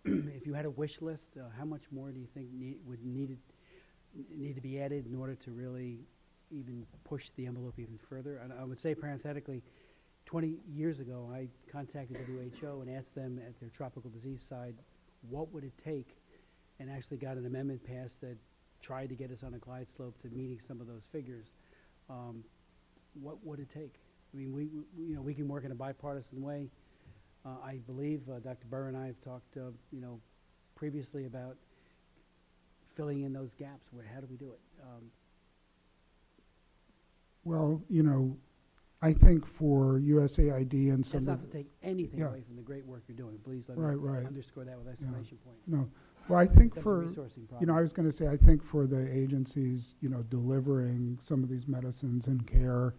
if you had a wish list, how much more do you think would need to be added in order to really even push the envelope even further? And I would say parenthetically, 20 years ago, I contacted WHO and asked them at their tropical disease side, what would it take, and actually got an amendment passed that tried to get us on a glide slope to meeting some of those figures. What would it take? We can work in a bipartisan way. I believe Dr. Burr and I have talked, previously about filling in those gaps. How do we do it? Well, I think for USAID and That's some not of to take anything yeah. away from the great work you're doing. Please let me Right. underscore that with exclamation point. No. Well, I think That's a for, resourcing problem. I was going to say, I think for the agencies, delivering some of these medicines and care,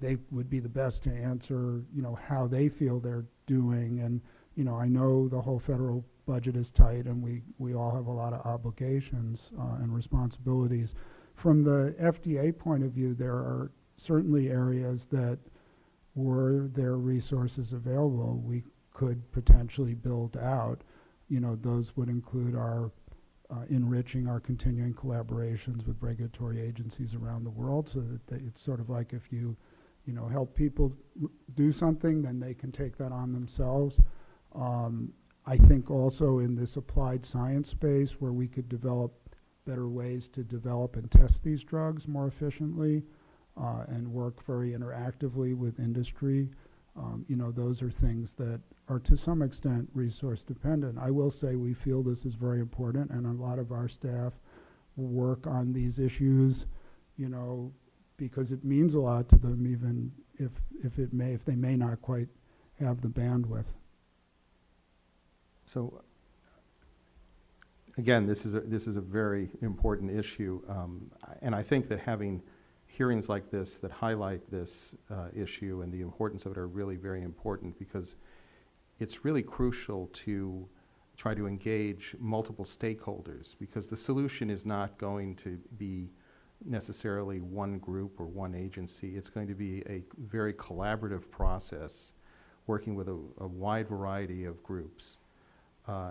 they would be the best to answer, how they feel they're doing. And, I know the whole federal budget is tight, and we all have a lot of obligations and responsibilities. From the FDA point of view, there are certainly areas that, were there resources available, we could potentially build out. Those would include our enriching our continuing collaborations with regulatory agencies around the world, so that it's sort of like if you help people do something, then they can take that on themselves. I think also in this applied science space, where we could develop better ways to develop and test these drugs more efficiently, and work very interactively with industry. Those are things that are to some extent resource dependent. I will say we feel this is very important, and a lot of our staff work on these issues, because it means a lot to them, even if they may not quite have the bandwidth. So, again, this is a very important issue, and I think that having hearings like this that highlight this issue and the importance of it are really very important, because it's really crucial to try to engage multiple stakeholders, because the solution is not going to be necessarily one group or one agency. It's going to be a very collaborative process working with a wide variety of groups.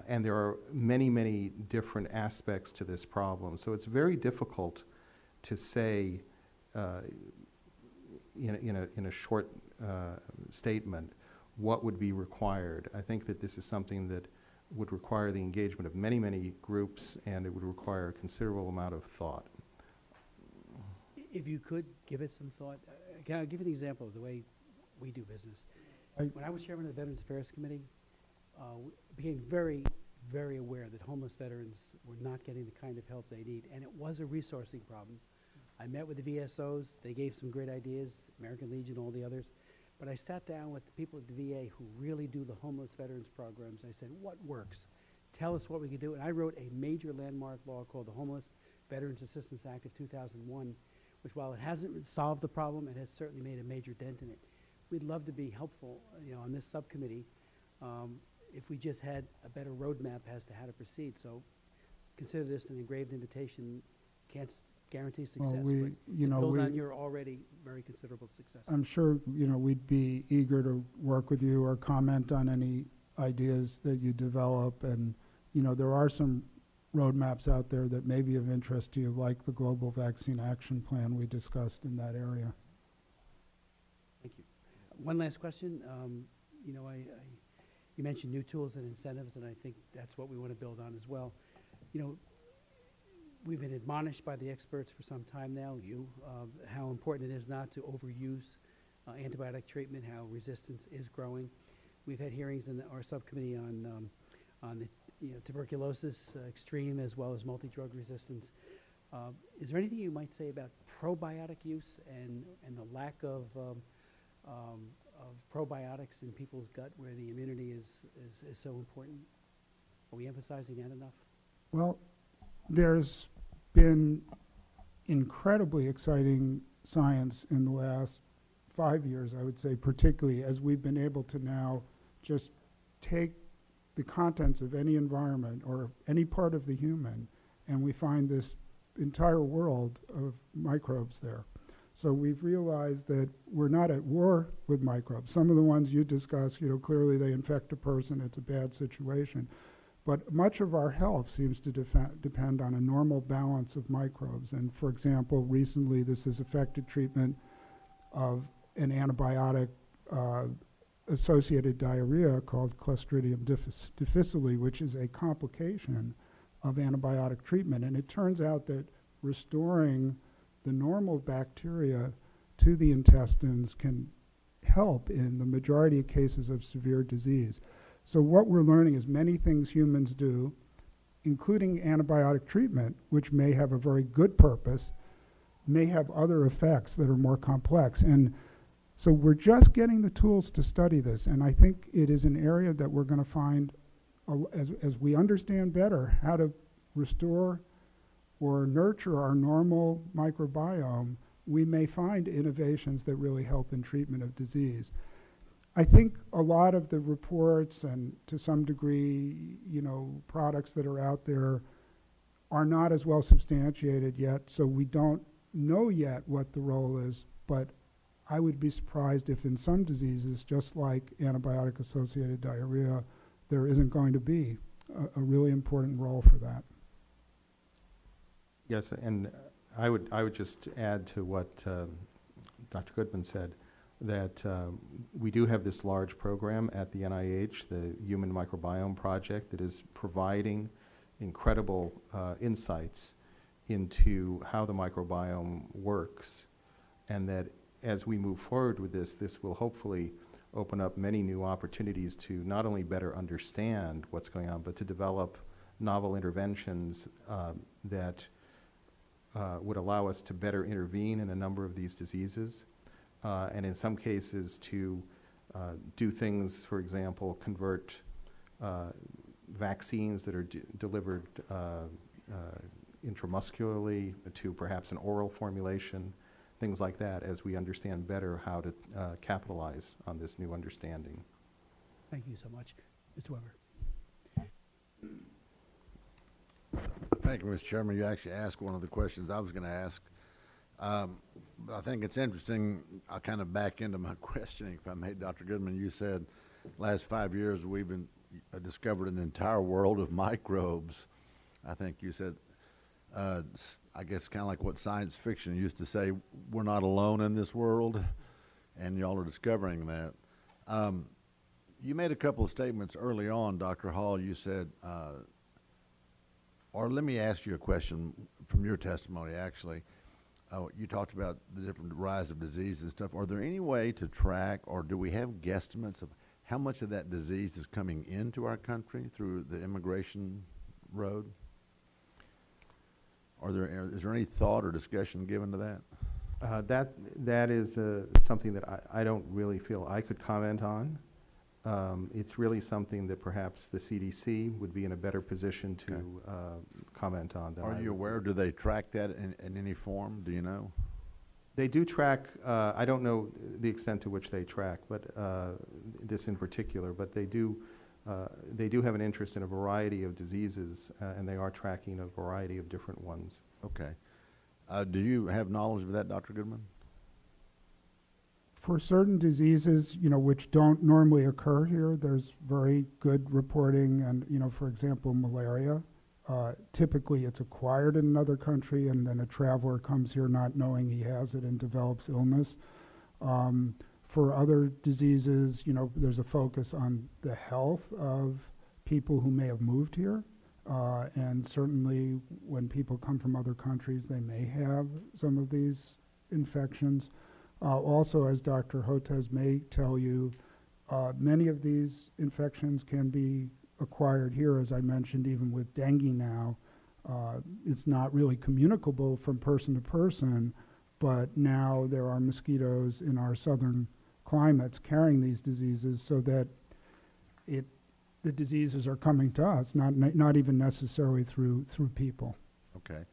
And there are many, many different aspects to this problem. So it's very difficult to say in a short statement what would be required. I think that this is something that would require the engagement of many, many groups, and it would require a considerable amount of thought. If you could give it some thought, I'll give you an example of the way we do business. When I was chairman of the Veterans Affairs Committee, we became very, very aware that homeless veterans were not getting the kind of help they need, and it was a resourcing problem. I met with the VSOs. They gave some great ideas, American Legion, all the others. But I sat down with the people at the VA who really do the homeless veterans programs. I said, what works? Tell us what we can do. And I wrote a major landmark law called the Homeless Veterans Assistance Act of 2001, which, while it hasn't solved the problem, it has certainly made a major dent in it. We'd love to be helpful, on this subcommittee, if we just had a better roadmap as to how to proceed. So consider this an engraved invitation. Can't guarantee success, Well, but build on your already very considerable success. I'm sure, we'd be eager to work with you or comment on any ideas that you develop. And, there are some roadmaps out there that may be of interest to you, like the Global Vaccine Action Plan we discussed in that area. Thank you. One last question. You mentioned new tools and incentives, and I think that's what we want to build on as well. We've been admonished by the experts for some time now, how important it is not to overuse antibiotic treatment, how resistance is growing. We've had hearings in our subcommittee on the tuberculosis extreme as well as multi-drug resistance. Is there anything you might say about probiotic use and the lack of probiotics in people's gut, where the immunity is so important? Are we emphasizing that enough? Well, there's been incredibly exciting science in the last 5 years, I would say, particularly as we've been able to now just take the contents of any environment or any part of the human, and we find this entire world of microbes there. So we've realized that we're not at war with microbes. Some of the ones you discuss, clearly they infect a person, it's a bad situation. But much of our health seems to depend on a normal balance of microbes. And for example, recently this has affected treatment of an antibiotic associated diarrhea called Clostridium difficile, which is a complication of antibiotic treatment. And it turns out that restoring the normal bacteria to the intestines can help in the majority of cases of severe disease. So what we're learning is many things humans do, including antibiotic treatment, which may have a very good purpose, may have other effects that are more complex. And so we're just getting the tools to study this. And I think it is an area that we're going to find, as we understand better how to restore or nurture our normal microbiome, we may find innovations that really help in treatment of disease. I think a lot of the reports and to some degree, products that are out there are not as well substantiated yet, so we don't know yet what the role is, but I would be surprised if in some diseases, just like antibiotic-associated diarrhea, there isn't going to be a really important role for that. Yes, and I would just add to what Dr. Goodman said, that we do have this large program at the NIH, the Human Microbiome Project, that is providing incredible insights into how the microbiome works, and that as we move forward with this will hopefully open up many new opportunities to not only better understand what's going on, but to develop novel interventions that would allow us to better intervene in a number of these diseases, and in some cases to do things, for example, convert vaccines that are delivered intramuscularly to perhaps an oral formulation, things like that, as we understand better how to capitalize on this new understanding. Thank you so much. Mr. Weber. Thank you, Mr. Chairman. You actually asked one of the questions I was going to ask. But I think it's interesting. I'll kind of back into my questioning, if I may. Dr. Goodman, you said last 5 years we've been discovered an entire world of microbes. I think you said, I guess kind of like what science fiction used to say, we're not alone in this world, and y'all are discovering that. You made a couple of statements early on, Dr. Hall. You said, or let me ask you a question from your testimony, actually. You talked about the different rise of disease and stuff. Are there any way to track, or do we have guesstimates of how much of that disease is coming into our country through the immigration road? Is there any thought or discussion given to that? That is something that I don't really feel I could comment on. It's really something that perhaps the CDC would be in a better position to comment on. Are you aware? Do they track that in any form? Do you know? They do track. I don't know the extent to which they track, but this in particular. But they do have an interest in a variety of diseases, and they are tracking a variety of different ones. Okay. Do you have knowledge of that, Dr. Goodman? For certain diseases, which don't normally occur here, there's very good reporting. And, for example, malaria, typically it's acquired in another country, and then a traveler comes here not knowing he has it and develops illness. For other diseases, there's a focus on the health of people who may have moved here. And certainly when people come from other countries, they may have some of these infections. Also, as Dr. Hotez may tell you, many of these infections can be acquired here, as I mentioned, even with dengue now. It's not really communicable from person to person, but now there are mosquitoes in our southern climates carrying these diseases, so that the diseases are coming to us, not even necessarily through people. Okay.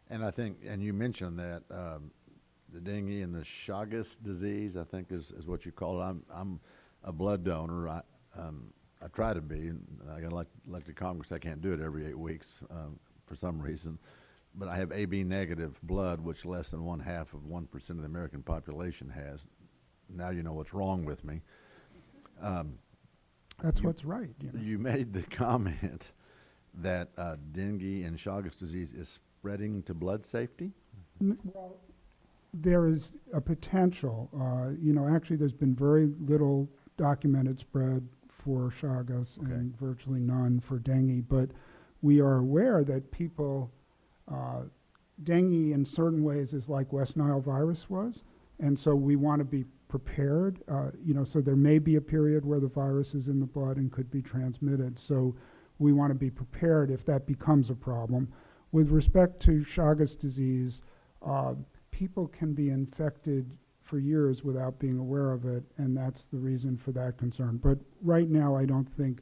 And I think, and you mentioned that the dengue and the Chagas disease, I think is what you call it. I'm a blood donor. I try to be. I got elected to Congress. I can't do it every 8 weeks for some reason. But I have AB negative blood, which less than 0.5% of the American population has. Now you know what's wrong with me. That's what's right. You made the comment that dengue and Chagas disease is spreading to blood safety? Well, there is a potential. Actually, there's been very little documented spread for Chagas and virtually none for dengue. But we are aware that people, dengue in certain ways is like West Nile virus was. And so we want to be prepared. So there may be a period where the virus is in the blood and could be transmitted. So we want to be prepared if that becomes a problem. With respect to Chagas disease, people can be infected for years without being aware of it, and that's the reason for that concern. But right now, I don't think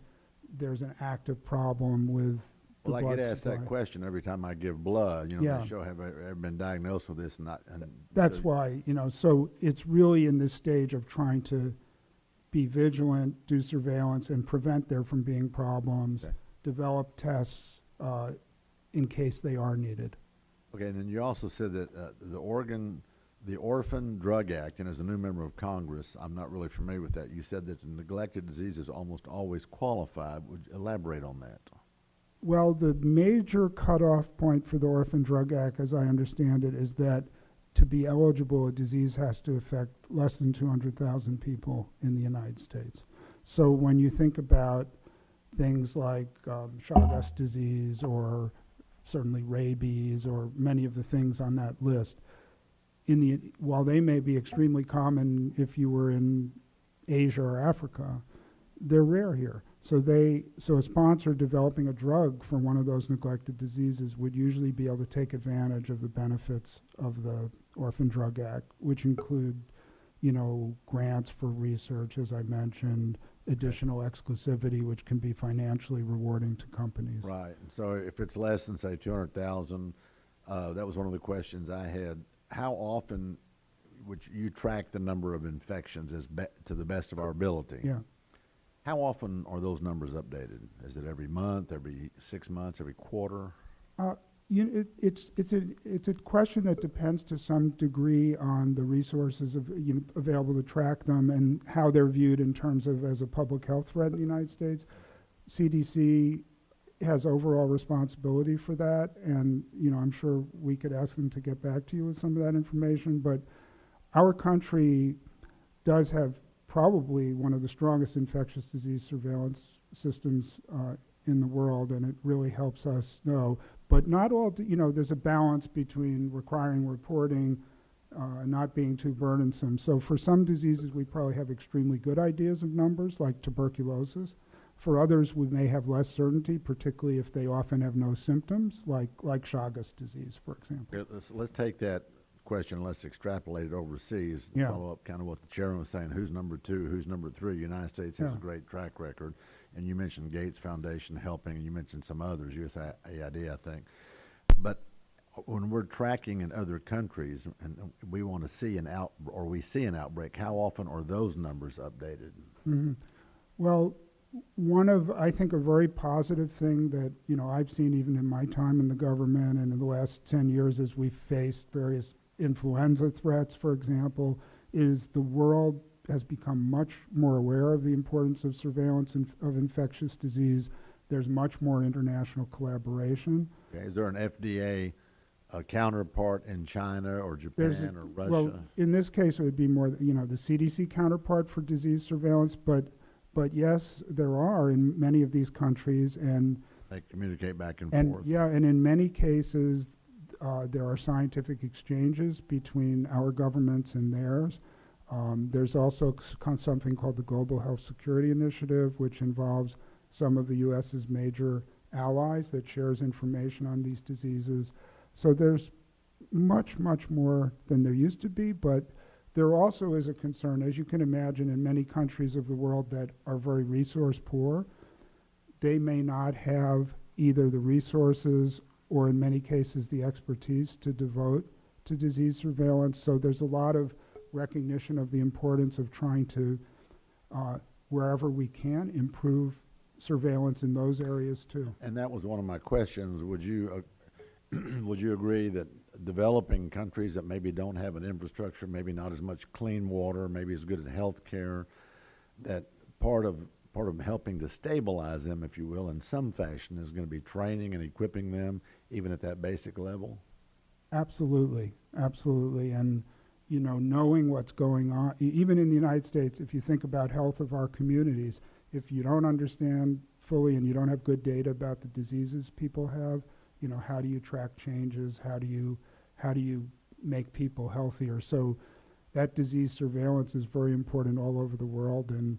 there's an active problem with the Well, I blood get asked supply. that question every time I give blood, Yeah. they show, have I ever been diagnosed with this? And That's so- why, so it's really in this stage of trying to be vigilant, do surveillance, and prevent there from being problems, Okay. develop tests in case they are needed. Okay, and then you also said that the Orphan Drug Act, and as a new member of Congress, I'm not really familiar with that. You said that the neglected diseases almost always qualify. Would you elaborate on that? Well, the major cutoff point for the Orphan Drug Act, as I understand it, is that to be eligible, a disease has to affect less than 200,000 people in the United States. So when you think about things like Chagas disease or certainly rabies or many of the things on that list, while they may be extremely common if you were in Asia or Africa, they're rare here. So a sponsor developing a drug for one of those neglected diseases would usually be able to take advantage of the benefits of the Orphan Drug Act, which include, grants for research, as I mentioned, additional exclusivity, which can be financially rewarding to companies. Right, and so if it's less than, say, 200,000, that was one of the questions I had. How often would you track the number of infections to the best of our ability? Yeah. How often are those numbers updated? Is it every month, every 6 months, every quarter? It's a question that depends to some degree on the resources available to track them and how they're viewed in terms of as a public health threat in the United States. CDC has overall responsibility for that, and I'm sure we could ask them to get back to you with some of that information. But our country does have probably one of the strongest infectious disease surveillance systems in the world, and it really helps us know. But not all, there's a balance between requiring reporting, not being too burdensome. So for some diseases, we probably have extremely good ideas of numbers, like tuberculosis. For others, we may have less certainty, particularly if they often have no symptoms, like Chagas disease, for example. Okay, let's take that question, let's extrapolate it overseas, Yeah. follow up kind of what the chairman was saying, who's number 2, who's number 3. United States has Yeah. a great track record, and you mentioned Gates Foundation helping, and you mentioned some others, USAID, I think. But when we're tracking in other countries and we want to see we see an outbreak, how often are those numbers updated? Mhm. Well, I think a very positive thing that, I've seen even in my time in the government and in the last 10 years as we've faced various influenza threats, for example, is the world has become much more aware of the importance of surveillance of infectious disease. There's much more international collaboration. Okay, is there an FDA counterpart in China or Japan or Russia? Well, in this case, it would be more, the CDC counterpart for disease surveillance, but yes, there are in many of these countries, and They communicate back and And forth. yeah, and in many cases, there are scientific exchanges between our governments and theirs. There's also something called the Global Health Security Initiative, which involves some of the U.S.'s major allies that shares information on these diseases. So there's much, much more than there used to be, but there also is a concern, as you can imagine, in many countries of the world that are very resource poor. They may not have either the resources or in many cases the expertise to devote to disease surveillance. So there's a lot of recognition of the importance of trying to, wherever we can, improve surveillance in those areas too. And that was one of my questions. Would you would you agree that developing countries that maybe don't have an infrastructure, maybe not as much clean water, maybe as good as health care, that part of helping to stabilize them, if you will, in some fashion is going to be training and equipping them even at that basic level? Absolutely, absolutely. And, knowing what's going on, even in the United States, if you think about health of our communities, if you don't understand fully and you don't have good data about the diseases people have, how do you track changes? How do you make people healthier? So that disease surveillance is very important all over the world, and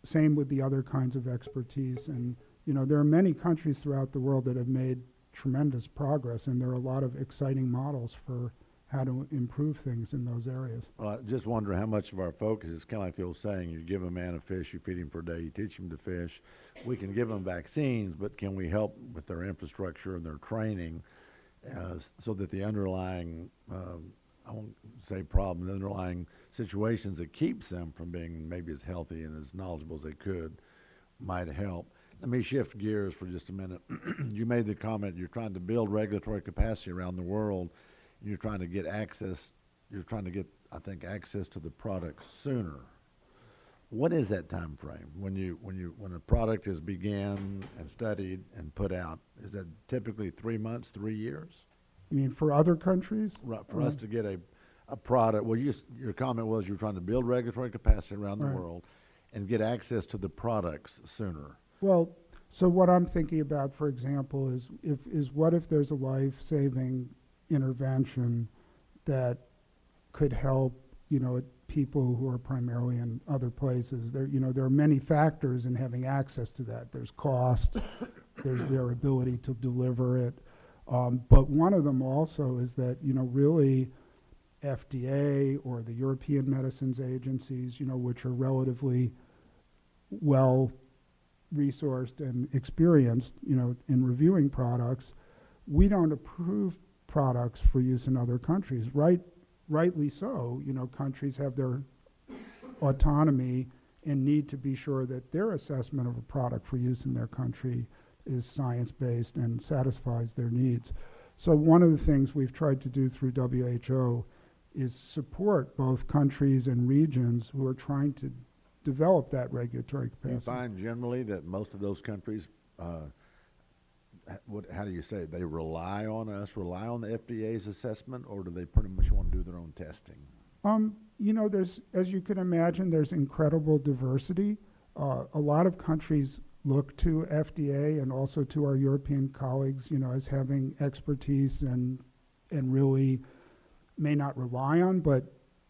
same with the other kinds of expertise. And, there are many countries throughout the world that have made tremendous progress, and there are a lot of exciting models for how to improve things in those areas. Well, I just wonder how much of our focus is kind of like Phil's saying, you give a man a fish, you feed him for a day, you teach him to fish. We can give them vaccines, but can we help with their infrastructure and their training so that the underlying, I won't say problem, the underlying situations that keeps them from being maybe as healthy and as knowledgeable as they could might help. Let me shift gears for just a minute. You made the comment you're trying to build regulatory capacity around the world. You're trying to get access, I think, access to the product sooner. What is that time frame when a product is began and studied and put out? Is that typically 3 months, 3 years? You mean for other countries? Right, for us to get a product, well, your comment was you're trying to build regulatory capacity around the Right. world and get access to the products sooner. Well, so what I'm thinking about, for example, is what if there's a life-saving intervention that could help, people who are primarily in other places. There are many factors in having access to that. There's cost, there's their ability to deliver it. But one of them also is that, really FDA or the European medicines agencies, which are relatively well resourced and experienced, in reviewing products, we don't approve products for use in other countries. Rightly so, countries have their autonomy and need to be sure that their assessment of a product for use in their country is science-based and satisfies their needs. So one of the things we've tried to do through WHO is support both countries and regions who are trying to develop that regulatory Do you capacity. find generally that most of those countries, how do you say it? They rely on the FDA's assessment, or do they pretty much want to do their own testing? There's, as you can imagine, there's incredible diversity. A lot of countries look to FDA and also to our European colleagues, as having expertise and really may not rely on, but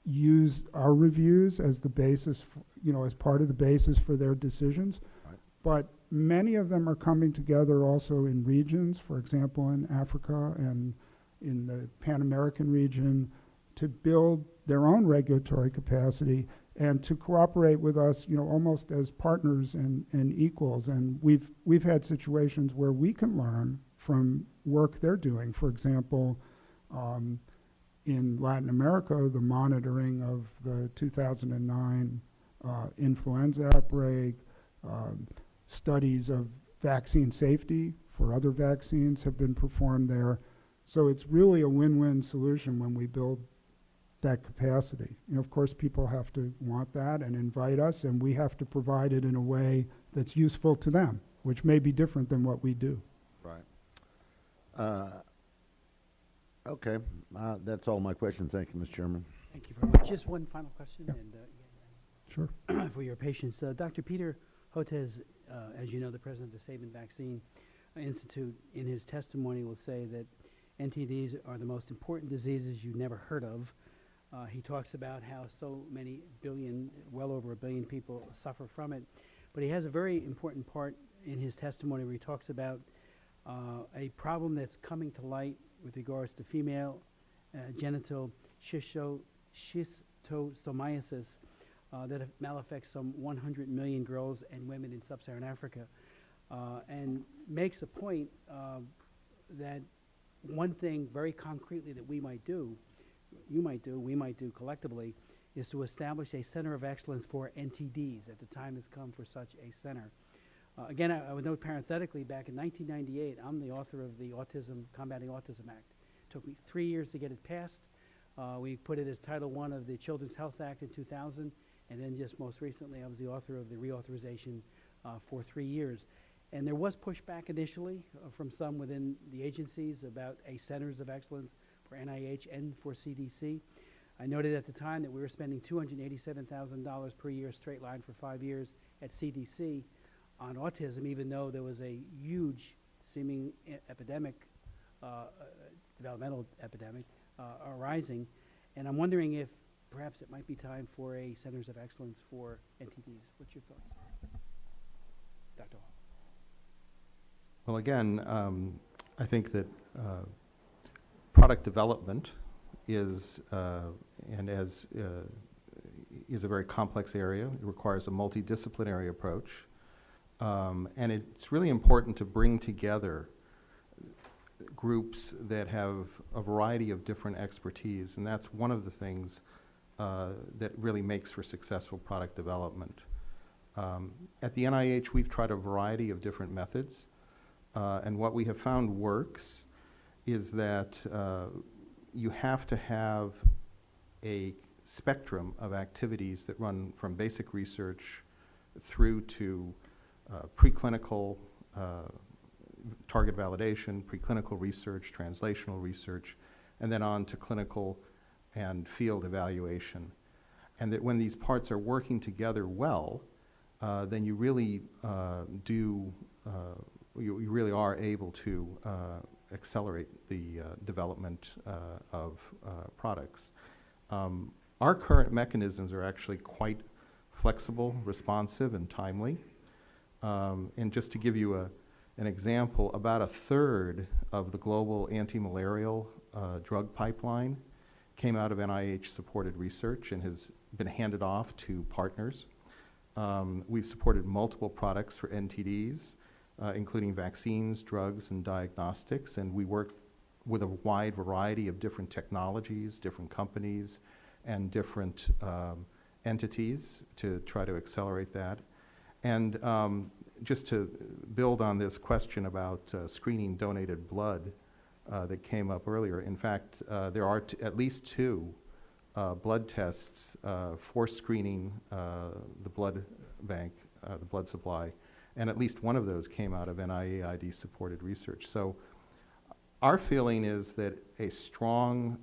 use our reviews as the basis, as part of the basis for their decisions. Right. But many of them are coming together also in regions, for example, in Africa and in the Pan American region, to build their own regulatory capacity and to cooperate with us, almost as partners and equals. And we've had situations where we can learn from work they're doing. For example, in Latin America, the monitoring of the 2009 influenza outbreak, studies of vaccine safety for other vaccines have been performed there. So it's really a win-win solution when we build that capacity. Of course, people have to want that and invite us, and we have to provide it in a way that's useful to them, which may be different than what we do. Right. Okay, that's all my questions. Thank you, Mr. Chairman. Thank you very much. Just one final question, Yeah. and Sure. for your patience. Dr. Peter Hotez, as you know, the president of the Save and Vaccine Institute, in his testimony will say that NTDs are the most important diseases you've never heard of. He talks about how so many well over a billion people suffer from it. But he has a very important part in his testimony where he talks about a problem that's coming to light with regards to female genital schistosomiasis that malaffects some 100 million girls and women in sub-Saharan Africa, and makes a point that one thing very concretely that we might do, we might do collectively, is to establish a center of excellence for NTDs. That the time has come for such a center. Again, I would note parenthetically, back in 1998, I'm the author of the Combating Autism Act. It took me 3 years to get it passed. We put it as Title I of the Children's Health Act in 2000, and then just most recently, I was the author of the reauthorization for 3 years. And there was pushback initially from some within the agencies about a centers of excellence for NIH and for CDC. I noted at the time that we were spending $287,000 per year straight line for 5 years at CDC on autism, even though there was a huge seeming epidemic, developmental epidemic arising. And I'm wondering if perhaps it might be time for a centers of excellence for NTDs. What's your thoughts? Dr. Hall. Well, again, I think that product development is is a very complex area. It requires a multidisciplinary approach. And it's really important to bring together groups that have a variety of different expertise, and that's one of the things that really makes for successful product development. At the NIH, we've tried a variety of different methods, and what we have found works is that you have to have a spectrum of activities that run from basic research through to preclinical target validation, preclinical research, translational research, and then on to clinical and field evaluation. And that when these parts are working together well, then you really you really are able to accelerate the development of products. Our current mechanisms are actually quite flexible, responsive, and timely. And just to give you an example, about a third of the global anti-malarial drug pipeline came out of NIH-supported research and has been handed off to partners. We've supported multiple products for NTDs, including vaccines, drugs, and diagnostics, and we work with a wide variety of different technologies, different companies, and different entities to try to accelerate that. And just to build on this question about screening donated blood that came up earlier, in fact, there are at least 2 blood tests for screening the blood bank, the blood supply, and at least one of those came out of NIAID-supported research. So our feeling is that a strong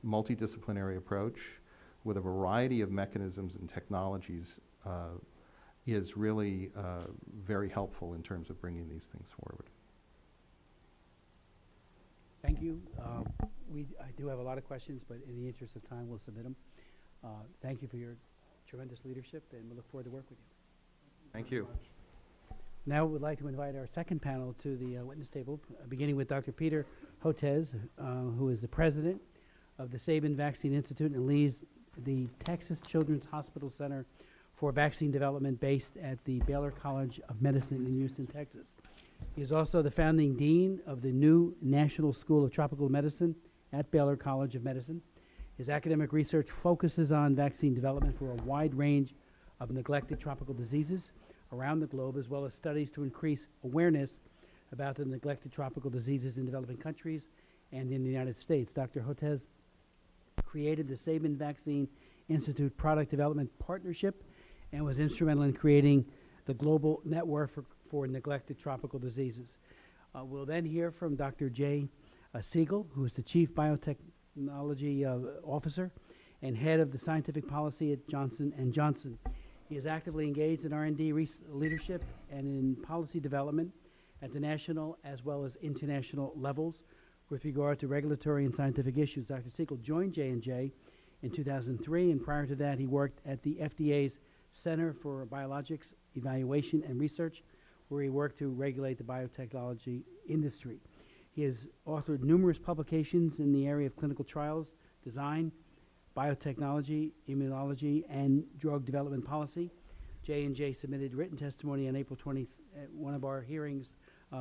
multidisciplinary approach with a variety of mechanisms and technologies is really very helpful in terms of bringing these things forward. Thank you. I do have a lot of questions, but in the interest of time, we'll submit them. Thank you for your tremendous leadership, and we look forward to work with you. Thank you. Now we'd like to invite our second panel to the witness table, beginning with Dr. Peter Hotez, who is the president of the Sabin Vaccine Institute and leads the Texas Children's Hospital Center for Vaccine Development based at the Baylor College of Medicine in Houston, Texas. He is also the founding dean of the new National School of Tropical Medicine at Baylor College of Medicine. His academic research focuses on vaccine development for a wide range of neglected tropical diseases around the globe, as well as studies to increase awareness about the neglected tropical diseases in developing countries and in the United States. Dr. Hotez created the Sabin Vaccine Institute Product Development Partnership and was instrumental in creating the global network for neglected tropical diseases. We'll then hear from Dr. Jay Siegel, who is the Chief Biotechnology Officer and Head of the Scientific Policy at Johnson & Johnson. He is actively engaged in R&D leadership and in policy development at the national as well as international levels with regard to regulatory and scientific issues. Dr. Siegel joined J&J in 2003, and prior to that, he worked at the FDA's Center for Biologics Evaluation and Research, where he worked to regulate the biotechnology industry. He has authored numerous publications in the area of clinical trials, design, biotechnology, immunology, and drug development policy. J&J submitted written testimony on April 20th at one of our hearings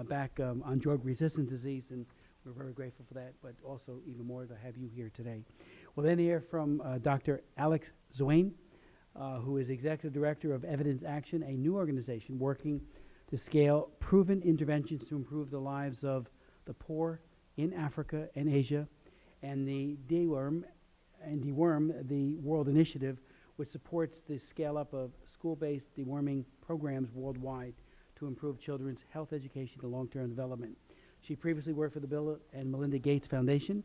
back on drug-resistant disease, and we're very grateful for that, but also even more to have you here today. We'll then hear from Dr. Alex Zwane, who is Executive Director of Evidence Action, a new organization working to scale proven interventions to improve the lives of the poor in Africa and Asia, and the Deworm, the World Initiative, which supports the scale-up of school-based deworming programs worldwide to improve children's health education and long-term development. She previously worked for the Bill and Melinda Gates Foundation,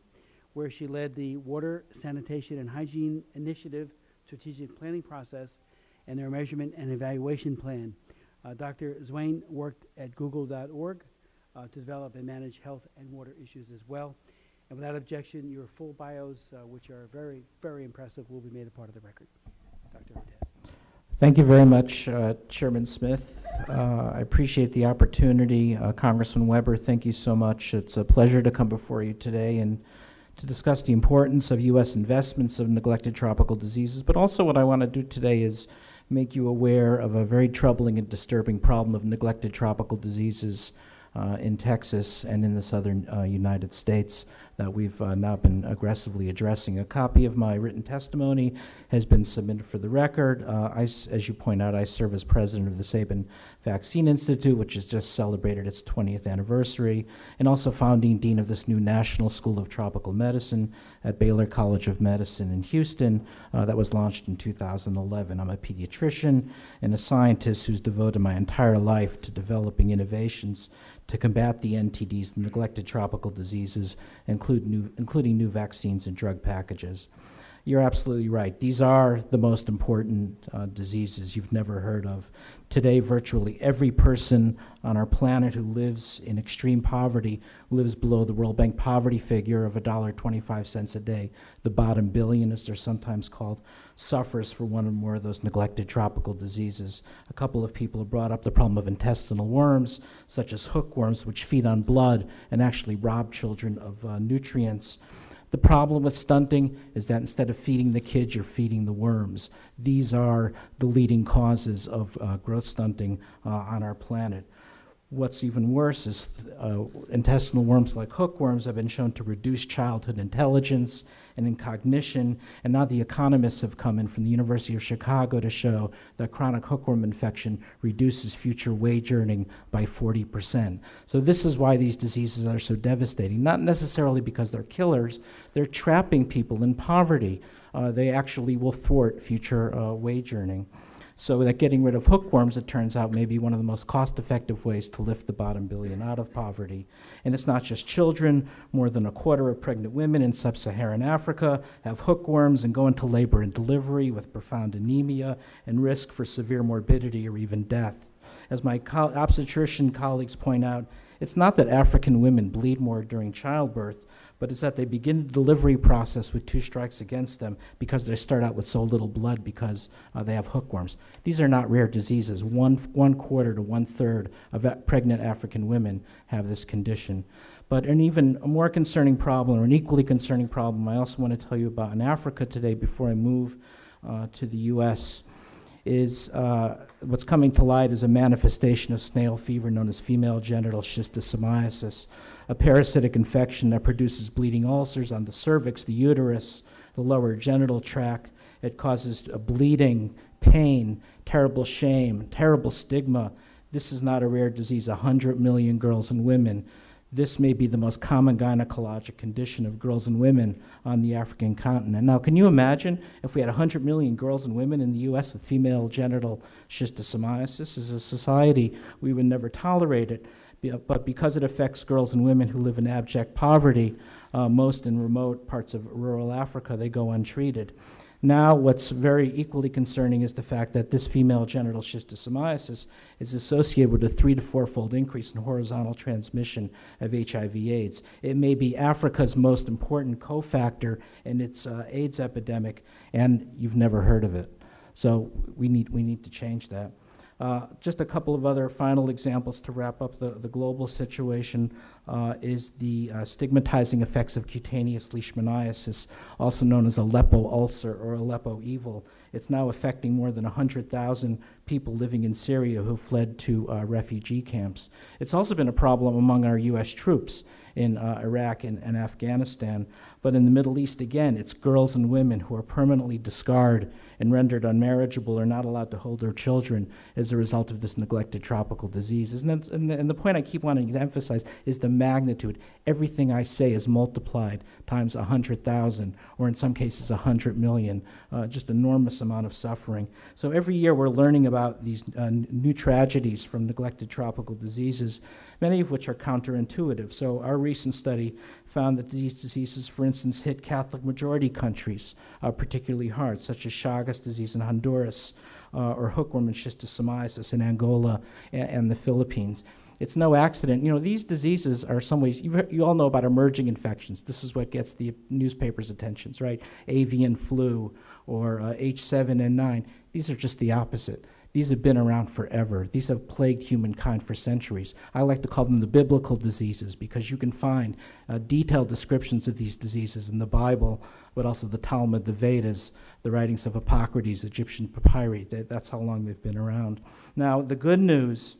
where she led the Water, Sanitation, and Hygiene Initiative strategic planning process and their measurement and evaluation plan. Dr. Zwane worked at google.org to develop and manage health and water issues as well. And without objection, your full bios, which are very, very impressive, will be made a part of the record. Dr. Hotez. Thank you very much, Chairman Smith. I appreciate the opportunity. Congressman Weber, thank you so much. It's a pleasure to come before you today and to discuss the importance of U.S. investments of neglected tropical diseases, but also what I want to do today is make you aware of a very troubling and disturbing problem of neglected tropical diseases in Texas and in the southern United States that we've now been aggressively addressing. A copy of my written testimony has been submitted for the record. As you point out, I serve as president of the Sabin Vaccine Institute, which has just celebrated its 20th anniversary, and also founding dean of this new National School of Tropical Medicine at Baylor College of Medicine in Houston that was launched in 2011. I'm a pediatrician and a scientist who's devoted my entire life to developing innovations to combat the NTDs, the neglected tropical diseases, including new vaccines and drug packages. You're absolutely right. These are the most important diseases you've never heard of. Today, virtually every person on our planet who lives in extreme poverty lives below the World Bank poverty figure of $1.25 a day. The bottom billion, as they're sometimes called, suffers for one or more of those neglected tropical diseases. A couple of people have brought up the problem of intestinal worms, such as hookworms, which feed on blood and actually rob children of nutrients. The problem with stunting is that instead of feeding the kids, you're feeding the worms. These are the leading causes of growth stunting on our planet. What's even worse is intestinal worms like hookworms have been shown to reduce childhood intelligence and in cognition, and now the economists have come in from the University of Chicago to show that chronic hookworm infection reduces future wage earning by 40%. So this is why these diseases are so devastating, not necessarily because they're killers, they're trapping people in poverty. They actually will thwart future wage earning. So that getting rid of hookworms, it turns out, may be one of the most cost-effective ways to lift the bottom billion out of poverty. And it's not just children. More than a quarter of pregnant women in sub-Saharan Africa have hookworms and go into labor and delivery with profound anemia and risk for severe morbidity or even death. As my obstetrician colleagues point out, it's not that African women bleed more during childbirth, but it's that they begin the delivery process with 2 strikes against them because they start out with so little blood because they have hookworms. These are not rare diseases. One quarter to 1/3 of pregnant African women have this condition. But an even more concerning problem, or an equally concerning problem, I also want to tell you about in Africa today before I move to the U.S., is what's coming to light is a manifestation of snail fever known as female genital schistosomiasis, a parasitic infection that produces bleeding ulcers on the cervix, the uterus, the lower genital tract. It causes bleeding, pain, terrible shame, terrible stigma. This is not a rare disease. 100 million girls and women. This may be the most common gynecologic condition of girls and women on the African continent. Now, can you imagine if we had 100 million girls and women in the U.S. with female genital schistosomiasis? As a society, we would never tolerate it. But because it affects girls and women who live in abject poverty, most in remote parts of rural Africa, they go untreated. Now, what's very equally concerning is the fact that this female genital schistosomiasis is associated with a 3- to 4-fold increase in horizontal transmission of HIV/AIDS. It may be Africa's most important cofactor in its AIDS epidemic, and you've never heard of it. So we need to change that. Just a couple of other final examples to wrap up the global situation is the stigmatizing effects of cutaneous leishmaniasis, also known as Aleppo ulcer or Aleppo evil. It's now affecting more than 100,000 people living in Syria who fled to refugee camps. It's also been a problem among our U.S. troops in Iraq and Afghanistan. But in the Middle East, again, it's girls and women who are permanently discarded and rendered unmarriageable or not allowed to hold their children as a result of this neglected tropical disease. And the point I keep wanting to emphasize is the magnitude. Everything I say is multiplied times 100,000, or in some cases 100 million, just enormous amount of suffering. So every year we're learning about these new tragedies from neglected tropical diseases, many of which are counterintuitive. So our recent study found that these diseases, for instance, hit Catholic majority countries particularly hard, such as Chagas disease in Honduras or hookworm and schistosomiasis in Angola and the Philippines. It's no accident. You know, these diseases are some ways, you all know about emerging infections. This is what gets the newspapers' attentions, right? Avian flu or H7N9. These are just the opposite. these have been around forever. These have plagued humankind for centuries. I like to call them the biblical diseases because you can find detailed descriptions of these diseases in the Bible, but also the Talmud, the Vedas, the writings of Hippocrates, Egyptian papyri. That's how long they've been around. Now, the good news,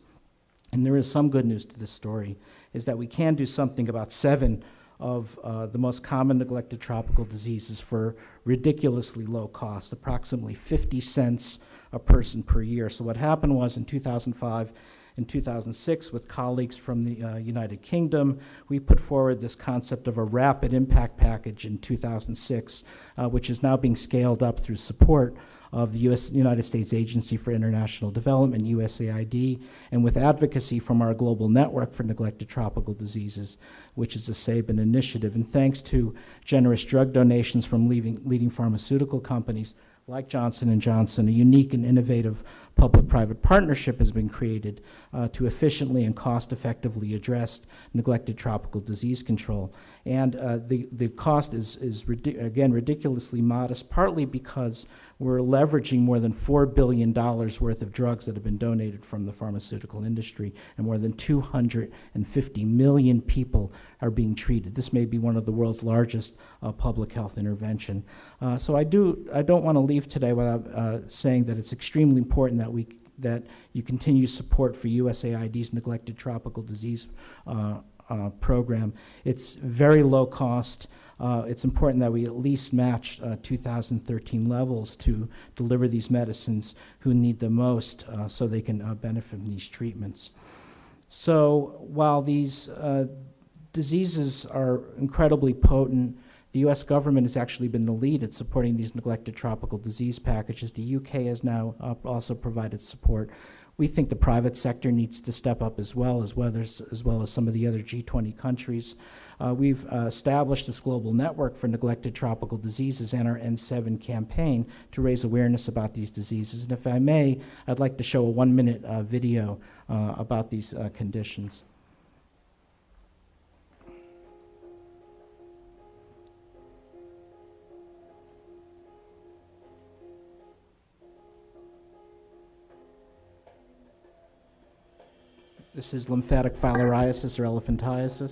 and there is some good news to this story, is that we can do something about 7 of the most common neglected tropical diseases for ridiculously low cost, approximately 50 cents a person per year. So what happened was in 2005 and 2006 with colleagues from the United Kingdom, we put forward this concept of a rapid impact package in 2006, which is now being scaled up through support of the United States Agency for International Development, USAID, and with advocacy from our Global Network for Neglected Tropical Diseases, which is a SABIN initiative. And thanks to generous drug donations from leading pharmaceutical companies like Johnson & Johnson, a unique and innovative public-private partnership has been created to efficiently and cost-effectively address neglected tropical disease control. And the cost is again, ridiculously modest, partly because we're leveraging more than $4 billion worth of drugs that have been donated from the pharmaceutical industry, and more than 250 million people are being treated. This may be one of the world's largest public health intervention. So I don't want to leave today without saying that it's extremely important that you continue support for USAID's neglected tropical disease program. It's very low cost. It's important that we at least match 2013 levels to deliver these medicines who need the most so they can benefit from these treatments. So while these diseases are incredibly potent, the U.S. government has actually been the lead at supporting these neglected tropical disease packages. The UK has now also provided support. We think the private sector needs to step up as well as some of the other G20 countries. We've established this global network for neglected tropical diseases and our N7 campaign to raise awareness about these diseases. And if I may, I'd like to show a 1-minute video about these conditions. This is lymphatic filariasis or elephantiasis.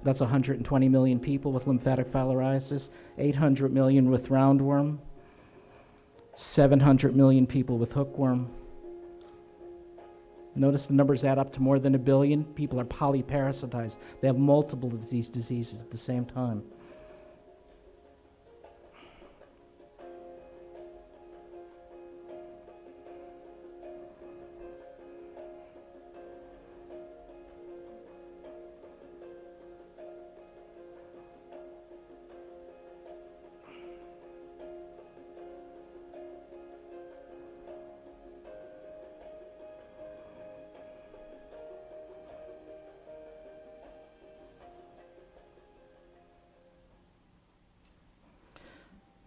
That's 120 million people with lymphatic filariasis, 800 million with roundworm, 700 million people with hookworm. Notice the numbers add up to more than 1 billion. People are polyparasitized. They have multiple of these diseases at the same time.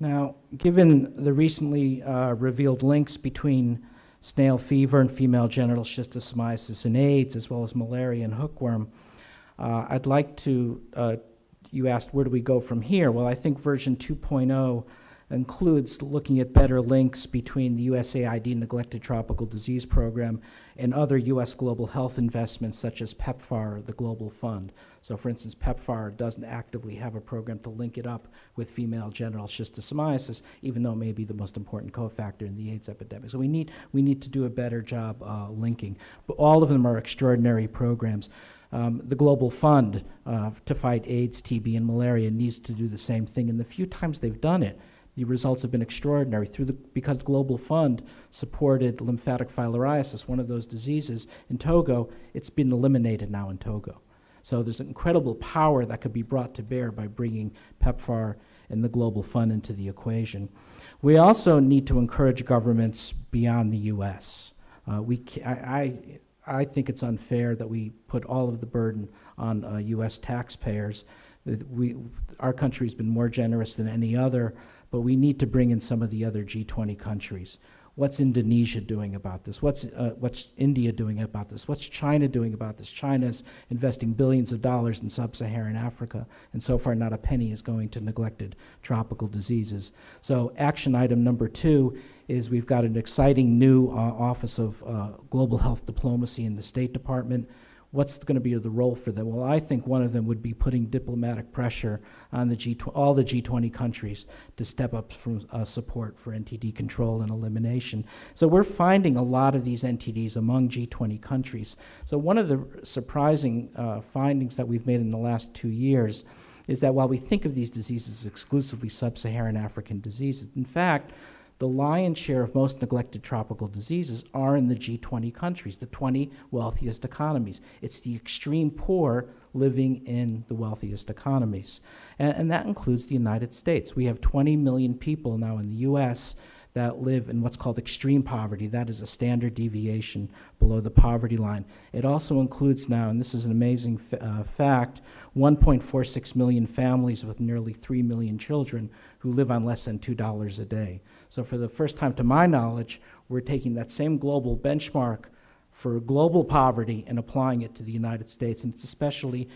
Now, given the recently revealed links between snail fever and female genital schistosomiasis and AIDS, as well as malaria and hookworm, I'd like to, you asked where do we go from here? Well, I think version 2.0 includes looking at better links between the USAID Neglected Tropical Disease Program and other U.S. global health investments such as PEPFAR, the Global Fund. So for instance, PEPFAR doesn't actively have a program to link it up with female genital schistosomiasis, even though it may be the most important cofactor in the AIDS epidemic. So we need to do a better job linking. But all of them are extraordinary programs. The Global Fund to fight AIDS, TB, and malaria needs to do the same thing. And the few times they've done it, the results have been extraordinary because the Global Fund supported lymphatic filariasis, one of those diseases in Togo. It's been eliminated now in Togo. So there's incredible power that could be brought to bear by bringing PEPFAR and the Global Fund into the equation. We also need to encourage governments beyond the U.S. I think it's unfair that we put all of the burden on U.S. taxpayers. Our country's been more generous than any other, but we need to bring in some of the other G20 countries. What's Indonesia doing about this? What's India doing about this? What's China doing about this? China's investing billions of dollars in sub-Saharan Africa, and so far not a penny is going to neglected tropical diseases. So action item number 2 is we've got an exciting new Office of Global Health Diplomacy in the State Department. What's going to be the role for them? Well, I think one of them would be putting diplomatic pressure on the all the G20 countries to step up from support for NTD control and elimination. So we're finding a lot of these NTDs among G20 countries. So one of the surprising findings that we've made in the last 2 years is that while we think of these diseases as exclusively sub-Saharan African diseases, in fact, the lion's share of most neglected tropical diseases are in the G20 countries, the 20 wealthiest economies. It's the extreme poor living in the wealthiest economies. And that includes the United States. We have 20 million people now in the U.S. that live in what's called extreme poverty. That is a standard deviation below the poverty line. It also includes now, and this is an amazing fact, 1.46 million families with nearly 3 million children who live on less than $2 a day. So for the first time to my knowledge, we're taking that same global benchmark for global poverty and applying it to the United States, and it's especially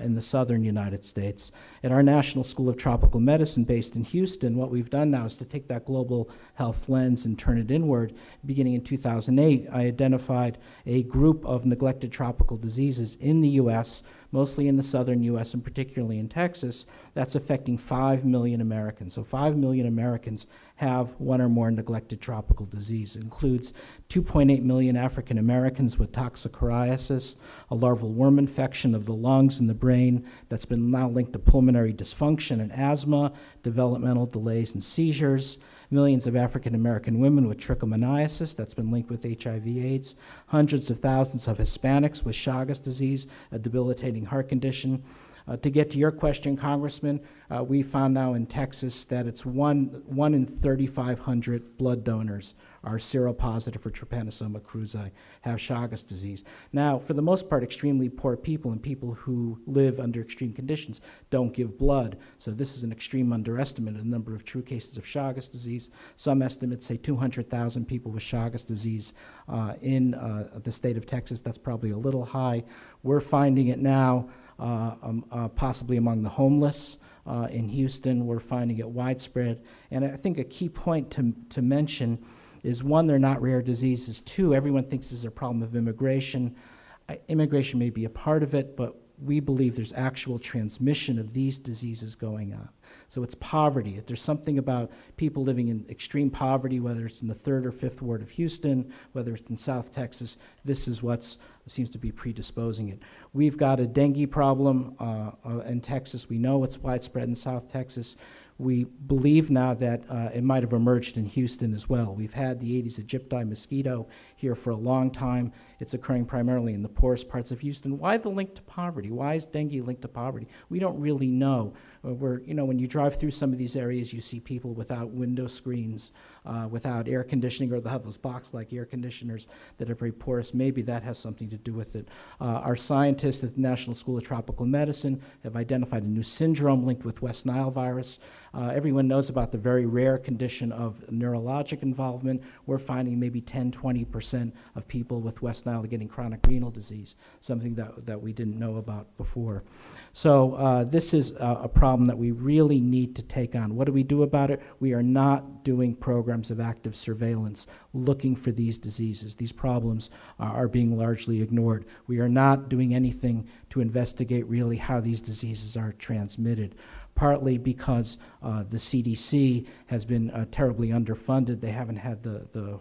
in the southern United States. At our National School of Tropical Medicine based in Houston, what we've done now is to take that global health lens and turn it inward. Beginning in 2008, I identified a group of neglected tropical diseases in the U.S., mostly in the southern U.S. and particularly in Texas, that's affecting 5 million Americans. So 5 million Americans have one or more neglected tropical disease. It includes 2.8 million African Americans with toxoplasmosis, a larval worm infection of the lungs and the brain that's been now linked to pulmonary dysfunction and asthma, developmental delays and seizures, millions of African American women with trichomoniasis that's been linked with HIV/AIDS, hundreds of thousands of Hispanics with Chagas disease, a debilitating heart condition. To get to your question, Congressman, we found now in Texas that it's one in 3,500 blood donors are seropositive for Trypanosoma cruzi, have Chagas disease. Now, for the most part, extremely poor people and people who live under extreme conditions don't give blood. So this is an extreme underestimate of the number of true cases of Chagas disease. Some estimates say 200,000 people with Chagas disease in the state of Texas. That's probably a little high. We're finding it now possibly among the homeless. In Houston, we're finding it widespread. And I think a key point to mention is, one, they're not rare diseases. Two, everyone thinks this is a problem of immigration. Immigration may be a part of it, but we believe there's actual transmission of these diseases going on. So it's poverty. If there's something about people living in extreme poverty, whether it's in the 3rd or 5th ward of Houston, whether it's in South Texas, this is what seems to be predisposing it. We've got a dengue problem in Texas. We know it's widespread in South Texas. We believe now that it might have emerged in Houston as well. We've had the Aedes aegypti mosquito here for a long time. It's occurring primarily in the poorest parts of Houston. Why the link to poverty? Why is dengue linked to poverty? We don't really know. When you drive through some of these areas, you see people without window screens, without air conditioning, or they have those box-like air conditioners that are very porous. Maybe that has something to do with it. Our scientists at the National School of Tropical Medicine have identified a new syndrome linked with West Nile virus. Everyone knows about the very rare condition of neurologic involvement. We're finding maybe 10-20% of people with West Nile are getting chronic renal disease, something that we didn't know about before. So this is a problem that we really need to take on. What do we do about it? We are not doing programs of active surveillance looking for these diseases. These problems are being largely ignored. We are not doing anything to investigate really how these diseases are transmitted, partly because the CDC has been terribly underfunded. They haven't had the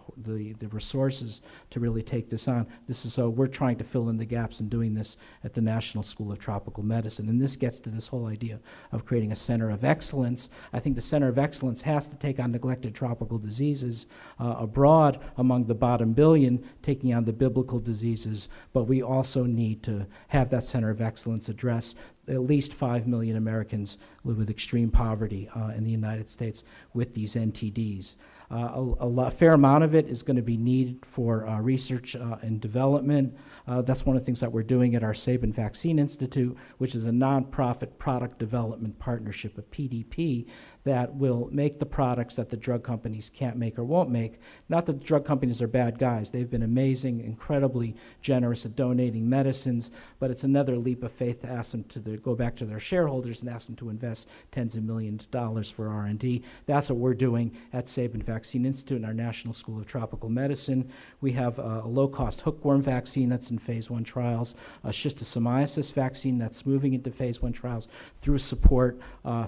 resources to really take this on. So we're trying to fill in the gaps in doing this at the National School of Tropical Medicine. And this gets to this whole idea of creating a center of excellence. I think the center of excellence has to take on neglected tropical diseases abroad among the bottom billion, taking on the biblical diseases, but we also need to have that center of excellence address at least 5 million Americans live with extreme poverty in the United States with these NTDs. A fair amount of it is going to be needed for research and development. That's one of the things that we're doing at our Sabin Vaccine Institute, which is a nonprofit product development partnership, a PDP, that will make the products that the drug companies can't make or won't make. Not that the drug companies are bad guys. They've been amazing, incredibly generous at donating medicines, but it's another leap of faith to ask them to go back to their shareholders and ask them to invest tens of millions of dollars for R&D. That's what we're doing at Sabin Vaccine Institute and our National School of Tropical Medicine. We have a low-cost hookworm vaccine that's in phase 1 trials, a schistosomiasis vaccine that's moving into phase 1 trials through support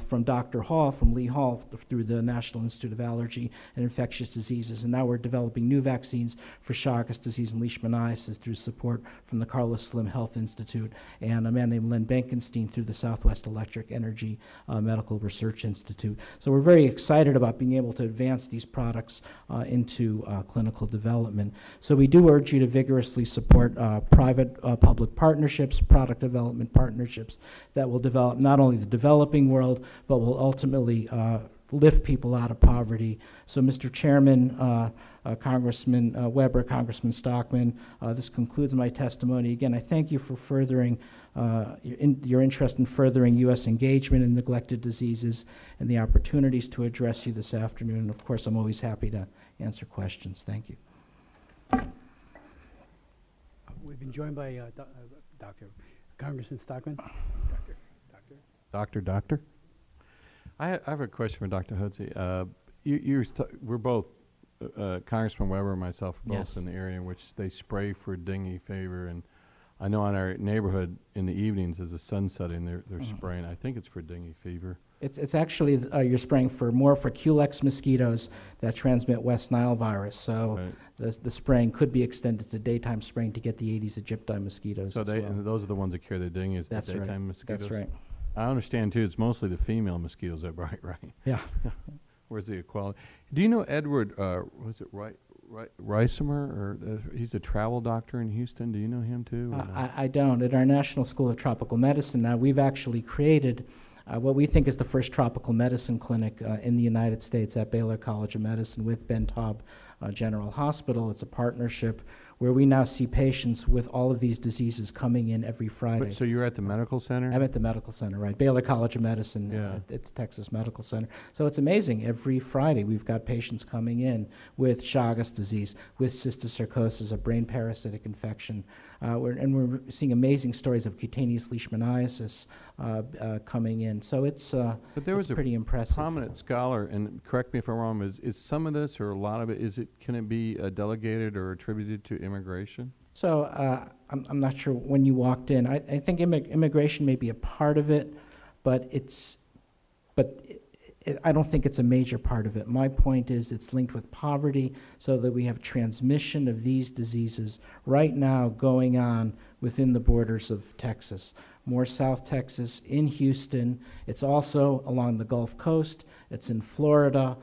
from Dr. Hall, from Lee Hall, through the National Institute of Allergy and Infectious Diseases. And now we're developing new vaccines for Chagas disease and leishmaniasis through support from the Carlos Slim Health Institute and a man named Len Benkenstein through the Southwest Electric Energy Medical Research Institute. So we're very excited about being able to advance these products into clinical development. So we do urge you to vigorously support private-public partnerships, product development partnerships that will develop not only the developing world, but will ultimately lift people out of poverty. So, Mr. Chairman, Congressman Weber, Congressman Stockman, this concludes my testimony. Again, I thank you for furthering your interest in furthering U.S. engagement in neglected diseases and the opportunities to address you this afternoon. And of course, I'm always happy to answer questions. Thank you. We've been joined by Dr. Congressman Stockman. Doctor? I have a question for Dr. Hudson. We're both, Congressman Weber and myself, are both Yes. in the area in which they spray for dengue fever. And I know in our neighborhood in the evenings as the sun's setting, they're spraying. I think it's for dengue fever. It's actually, you're spraying more for Culex mosquitoes that transmit West Nile virus. So Right. the spraying could be extended to daytime spraying to get the Aedes aegypti mosquitoes So as they well. and those are the ones that carry the dengue, is the That's daytime right. mosquitoes? That's right. I understand, too, it's mostly the female mosquitoes that bite, right? Yeah. Where's the equality? Do you know Edward, was it Reisimer? Or he's a travel doctor in Houston. Do you know him, too? or not? I don't. At our National School of Tropical Medicine now, we've actually created what we think is the first tropical medicine clinic in the United States at Baylor College of Medicine with Ben Taub General Hospital. It's a partnership where we now see patients with all of these diseases coming in every Friday. So you're at the medical center? I'm at the medical center, right? Baylor College of Medicine Yeah. at the Texas Medical Center. So it's amazing. Every Friday we've got patients coming in with Chagas disease, with cysticercosis, a brain parasitic infection. We're seeing amazing stories of cutaneous leishmaniasis coming in. So it's But there was a pretty impressive. prominent scholar, and correct me if I'm wrong, is some of this or a lot of it, can it be delegated or attributed to immigration? So I'm not sure when you walked in. I think immigration may be a part of it, but I don't think it's a major part of it. My point is it's linked with poverty so that we have transmission of these diseases right now going on within the borders of Texas. More South Texas, in Houston. It's also along the Gulf Coast. It's in Florida.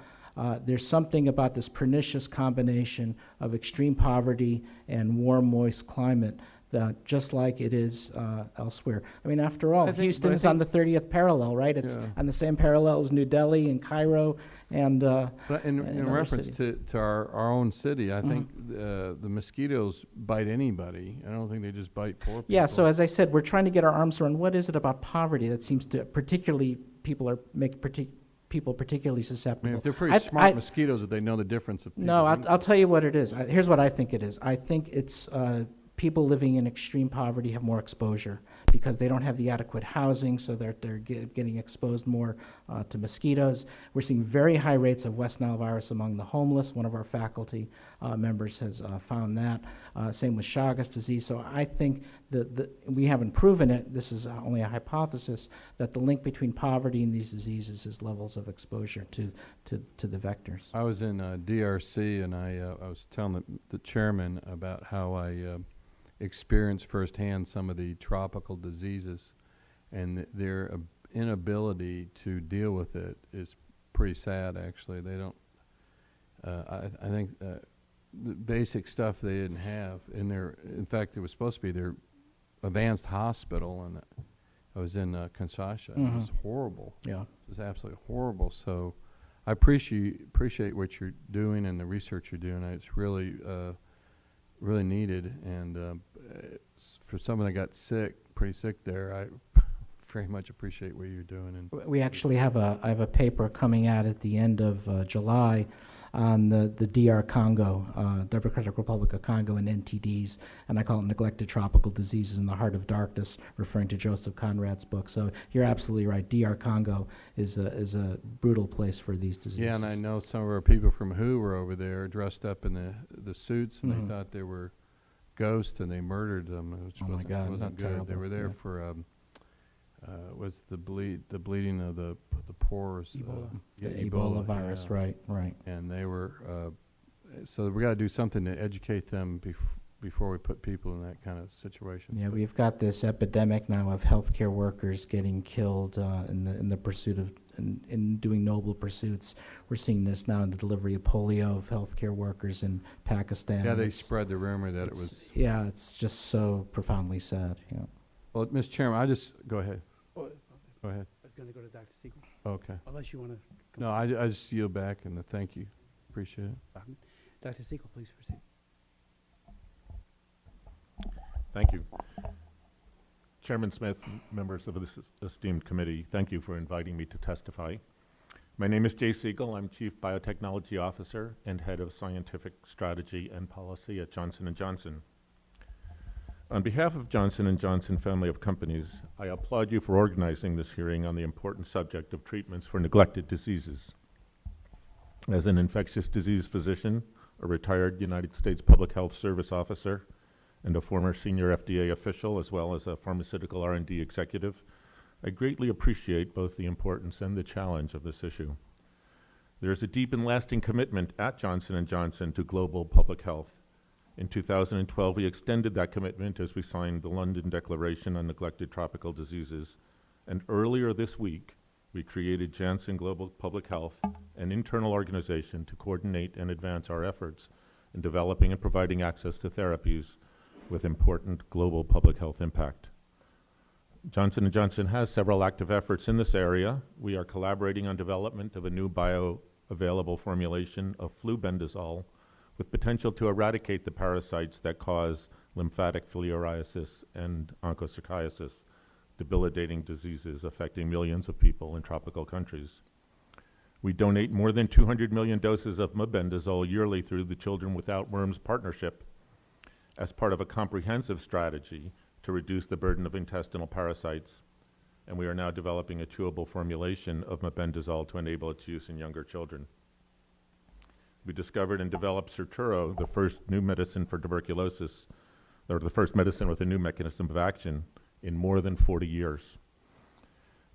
There's something about this pernicious combination of extreme poverty and warm, moist climate that just like it is elsewhere. I mean, after all, Houston is on the 30th parallel, right? It's on the same parallel as New Delhi and Cairo and But in other reference cities. to our own city, I think the mosquitoes bite anybody. I don't think they just bite poor people. Yeah, so as I said, we're trying to get our arms around what is it about poverty that seems to particularly people particularly I susceptible. mean, if they're pretty smart mosquitoes, that they know the difference of No, people's I'll tell you what it is. Here's what I think it is. I think it's people living in extreme poverty have more exposure because they don't have the adequate housing, so they're getting exposed more to mosquitoes. We're seeing very high rates of West Nile virus among the homeless. One of our faculty members has found that. Same with Chagas disease. So I think we haven't proven it. This is only a hypothesis that the link between poverty and these diseases is levels of exposure to the vectors. I was in DRC, and I was telling the chairman about how I experienced firsthand some of the tropical diseases, and their inability to deal with it is pretty sad, actually. They don't, I think the basic stuff they didn't have in fact, it was supposed to be their advanced hospital, I was in Kinshasa. It Mhm. was horrible. Yeah. It was absolutely horrible. So I appreciate what you're doing and the research you're doing. It's really really needed. And for someone that got pretty sick there, I very much appreciate what you're doing. And We actually have I have a paper coming out at the end of July on the DR Congo, Democratic Republic of Congo, and NTDs, and I call it Neglected Tropical Diseases in the Heart of Darkness, referring to Joseph Conrad's book. So you're absolutely right. DR Congo is a brutal place for these diseases. yeah, and I know some of our people from WHO were over there dressed up in the suits, and Mhm. they thought they were ghosts, and they murdered them, which Oh my God, wasn't not good. They terrible, were there yeah. for was the bleeding of the pores. Ebola. The Ebola virus, yeah. right. And they were so we got to do something to educate them before we put people in that kind of situation. Yeah, we've got this epidemic now of healthcare workers getting killed in the pursuit of in doing noble pursuits. We're seeing this now in the delivery of polio of healthcare workers in Pakistan. Yeah, they It's- spread the rumor that it it's- was. Yeah, it's just so profoundly sad. Yeah. Well, Mr. Chairman, I just go ahead. Oh, Go ahead. I was going to go to Dr. Siegel, Okay. unless you want to. No, I just yield back and thank you. Appreciate it. Dr. Siegel, please proceed. Thank you. Chairman Smith, members of this esteemed committee, thank you for inviting me to testify. My name is Jay Siegel. I'm Chief Biotechnology Officer and Head of Scientific Strategy and Policy at Johnson & Johnson. On behalf of Johnson & Johnson family of companies, I applaud you for organizing this hearing on the important subject of treatments for neglected diseases. As an infectious disease physician, a retired United States Public Health Service officer, and a former senior FDA official, as well as a pharmaceutical R&D executive, I greatly appreciate both the importance and the challenge of this issue. There is a deep and lasting commitment at Johnson & Johnson to global public health. In 2012, we extended that commitment as we signed the London Declaration on Neglected Tropical Diseases, and earlier this week, we created Janssen Global Public Health, an internal organization to coordinate and advance our efforts in developing and providing access to therapies with important global public health impact. Johnson & Johnson has several active efforts in this area. We are collaborating on development of a new bioavailable formulation of flubendazole with potential to eradicate the parasites that cause lymphatic filariasis and onchocerciasis, debilitating diseases affecting millions of people in tropical countries. We donate more than 200 million doses of mebendazole yearly through the Children Without Worms Partnership as part of a comprehensive strategy to reduce the burden of intestinal parasites, and we are now developing a chewable formulation of mebendazole to enable its use in younger children. We discovered and developed Serturo, the first new medicine for tuberculosis, or the first medicine with a new mechanism of action in more than 40 years.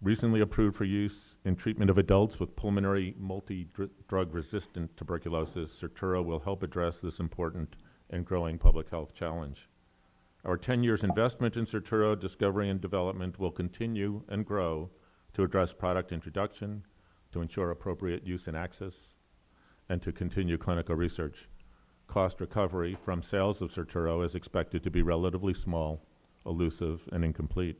Recently approved for use in treatment of adults with pulmonary multi-drug resistant tuberculosis, Serturo will help address this important and growing public health challenge. Our 10 years investment in Serturo discovery and development will continue and grow to address product introduction, to ensure appropriate use and access, and to continue clinical research. Cost recovery from sales of Serturo is expected to be relatively small, elusive, and incomplete.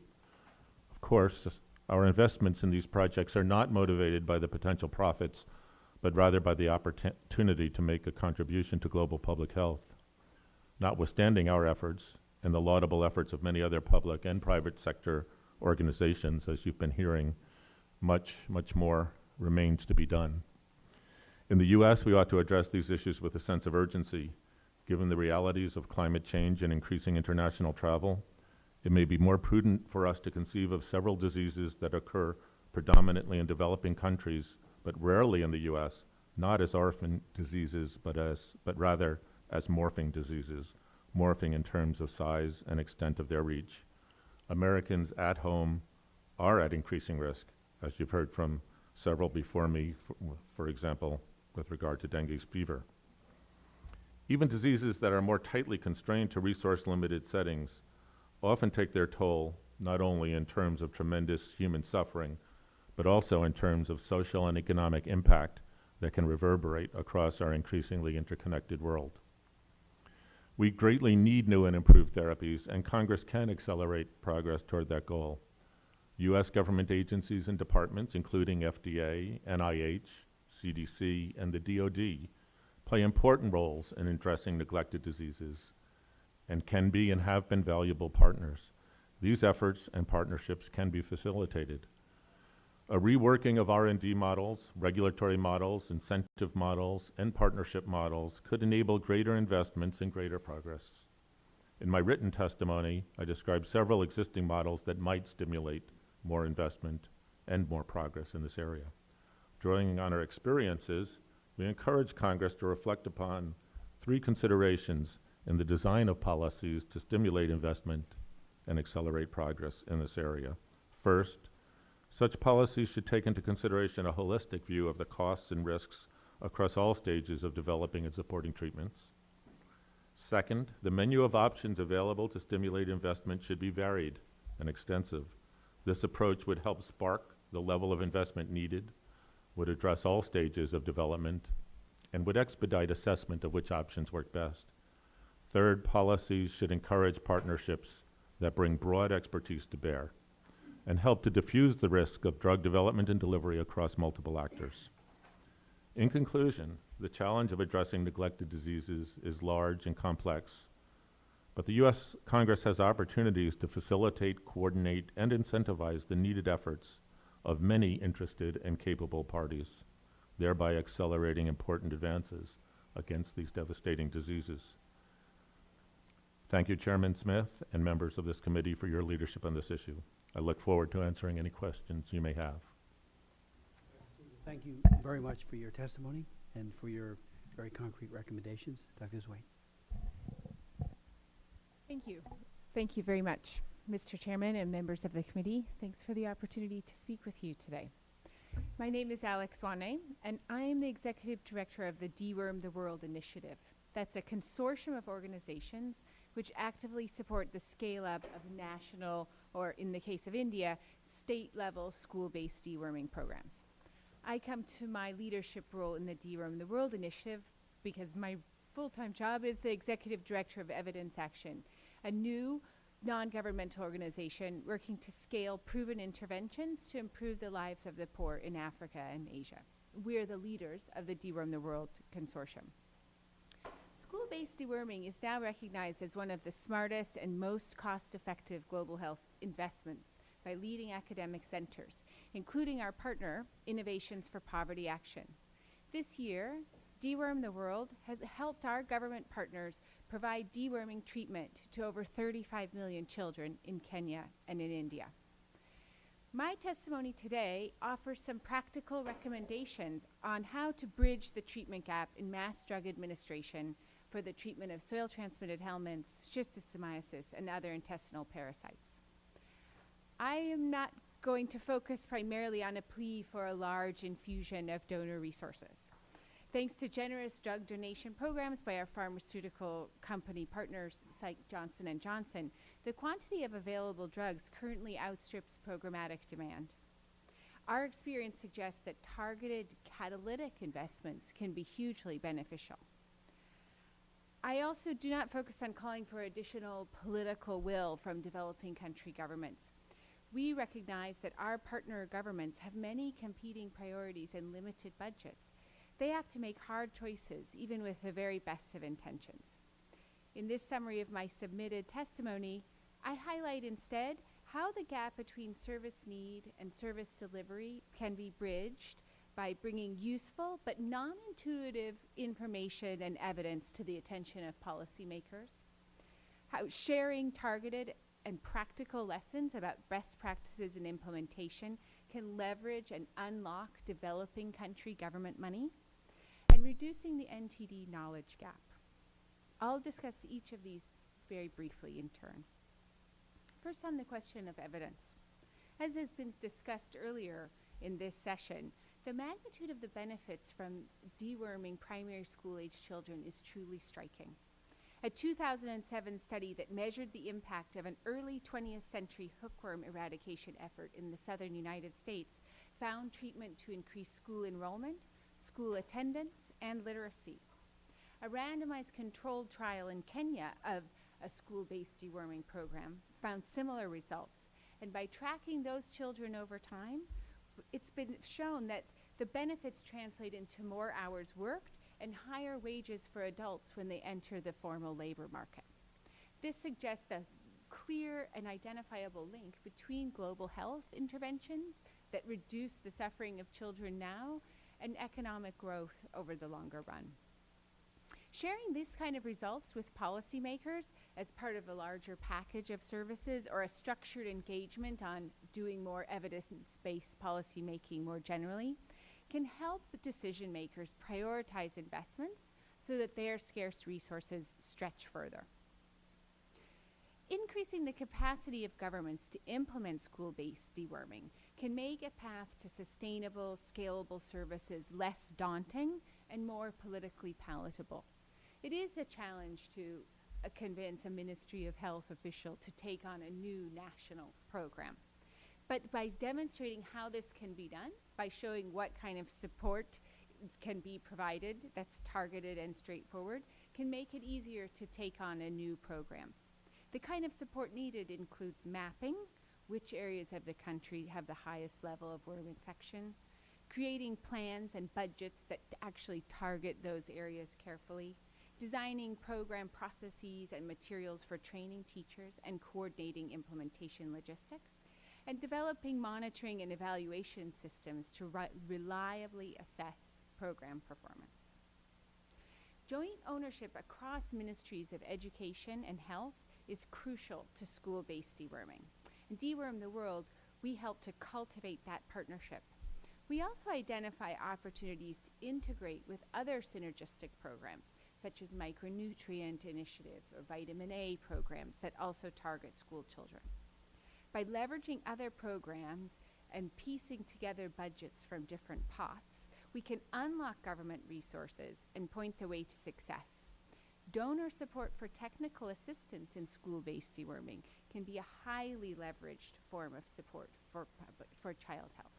Of course, our investments in these projects are not motivated by the potential profits, but rather by the opportunity to make a contribution to global public health. Notwithstanding our efforts and the laudable efforts of many other public and private sector organizations, as you've been hearing, much more remains to be done. In the U.S., we ought to address these issues with a sense of urgency. Given the realities of climate change and increasing international travel, it may be more prudent for us to conceive of several diseases that occur predominantly in developing countries, but rarely in the U.S., not as orphan diseases, but rather as morphing diseases, morphing in terms of size and extent of their reach. Americans at home are at increasing risk, as you've heard from several before me, for example, with regard to dengue fever. Even diseases that are more tightly constrained to resource-limited settings often take their toll, not only in terms of tremendous human suffering, but also in terms of social and economic impact that can reverberate across our increasingly interconnected world. We greatly need new and improved therapies, and Congress can accelerate progress toward that goal. U.S. government agencies and departments, including FDA, NIH, CDC, and the DoD, play important roles in addressing neglected diseases and can be and have been valuable partners. These efforts and partnerships can be facilitated. A reworking of R&D models, regulatory models, incentive models, and partnership models could enable greater investments and greater progress. In my written testimony, I described several existing models that might stimulate more investment and more progress in this area. Drawing on our experiences, we encourage Congress to reflect upon 3 considerations in the design of policies to stimulate investment and accelerate progress in this area. First, such policies should take into consideration a holistic view of the costs and risks across all stages of developing and supporting treatments. Second, the menu of options available to stimulate investment should be varied and extensive. This approach would help spark the level of investment needed, would address all stages of development, and would expedite assessment of which options work best. Third, policies should encourage partnerships that bring broad expertise to bear and help to diffuse the risk of drug development and delivery across multiple actors. In conclusion, the challenge of addressing neglected diseases is large and complex, but the U.S. Congress has opportunities to facilitate, coordinate, and incentivize the needed efforts of many interested and capable parties, thereby accelerating important advances against these devastating diseases. Thank you, Chairman Smith and members of this committee, for your leadership on this issue. I look forward to answering any questions you may have. Thank you very much for your testimony and for your very concrete recommendations. Dr. Zway. Thank you. Thank you very much, Mr. Chairman and members of the committee. Thanks for the opportunity to speak with you today. My name is Alex Swanay, and I am the Executive Director of the Deworm the World Initiative. That's a consortium of organizations which actively support the scale-up of national, or in the case of India, state-level school-based deworming programs. I come to my leadership role in the Deworm the World Initiative because my full-time job is the Executive Director of Evidence Action, a new non-governmental organization working to scale proven interventions to improve the lives of the poor in Africa and Asia. We are the leaders of the Deworm the World Consortium. School-based deworming is now recognized as one of the smartest and most cost-effective global health investments by leading academic centers, including our partner, Innovations for Poverty Action. This year, Deworm the World has helped our government partners provide deworming treatment to over 35 million children in Kenya and in India. My testimony today offers some practical recommendations on how to bridge the treatment gap in mass drug administration for the treatment of soil-transmitted helminths, schistosomiasis, and other intestinal parasites. I am not going to focus primarily on a plea for a large infusion of donor resources. Thanks to generous drug donation programs by our pharmaceutical company partners, Johnson & Johnson, the quantity of available drugs currently outstrips programmatic demand. Our experience suggests that targeted catalytic investments can be hugely beneficial. I also do not focus on calling for additional political will from developing country governments. We recognize that our partner governments have many competing priorities and limited budgets. They have to make hard choices, even with the very best of intentions. In this summary of my submitted testimony, I highlight instead how the gap between service need and service delivery can be bridged by bringing useful but non-intuitive information and evidence to the attention of policymakers, how sharing targeted and practical lessons about best practices and implementation can leverage and unlock developing country government money, and reducing the NTD knowledge gap. I'll discuss each of these very briefly in turn. First, on the question of evidence. As has been discussed earlier in this session, the magnitude of the benefits from deworming primary school-age children is truly striking. A 2007 study that measured the impact of an early 20th century hookworm eradication effort in the southern United States found treatment to increase school enrollment, school attendance, and literacy. A randomized controlled trial in Kenya of a school-based deworming program found similar results And by tracking those children over time, it's been shown that the benefits translate into more hours worked and higher wages for adults when they enter the formal labor market. This suggests a clear and identifiable link between global health interventions that reduce the suffering of children now and economic growth over the longer run. Sharing these kind of results with policymakers as part of a larger package of services or a structured engagement on doing more evidence-based policy making more generally can help decision makers prioritize investments so that their scarce resources stretch further. Increasing the capacity of governments to implement school-based deworming can make a path to sustainable, scalable services less daunting and more politically palatable. It is a challenge to convince a Ministry of Health official to take on a new national program. But by demonstrating how this can be done, by showing what kind of support can be provided that's targeted and straightforward, can make it easier to take on a new program. The kind of support needed includes mapping which areas of the country have the highest level of worm infection, creating plans and budgets that actually target those areas carefully, designing program processes and materials for training teachers and coordinating implementation logistics, and developing monitoring and evaluation systems to reliably assess program performance. Joint ownership across ministries of education and health is crucial to school-based deworming. In Deworm the World, we help to cultivate that partnership. We also identify opportunities to integrate with other synergistic programs, such as micronutrient initiatives or vitamin A programs that also target school children. By leveraging other programs and piecing together budgets from different pots, we can unlock government resources and point the way to success. Donor support for technical assistance in school-based deworming can be a highly leveraged form of support for child health.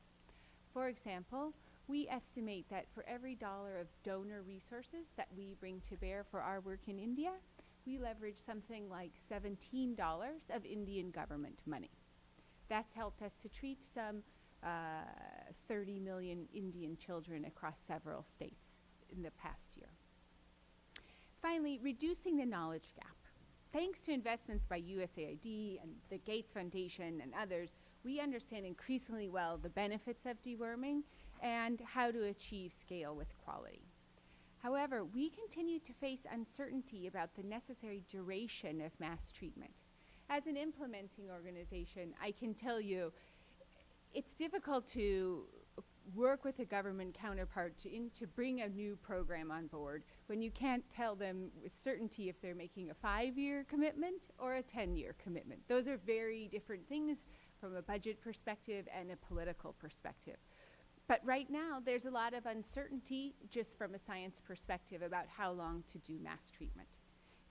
For example, we estimate that for every dollar of donor resources that we bring to bear for our work in India, we leverage something like $17 of Indian government money. That's helped us to treat some 30 million Indian children across several states in the past year. Finally, reducing the knowledge gap. Thanks to investments by USAID and the Gates Foundation and others, we understand increasingly well the benefits of deworming and how to achieve scale with quality. However, we continue to face uncertainty about the necessary duration of mass treatment. As an implementing organization, I can tell you it's difficult to work with a government counterpart to bring a new program on board when you can't tell them with certainty if they're making a 5-year commitment or a 10-year commitment. Those are very different things from a budget perspective and a political perspective. But right now, there's a lot of uncertainty just from a science perspective about how long to do mass treatment.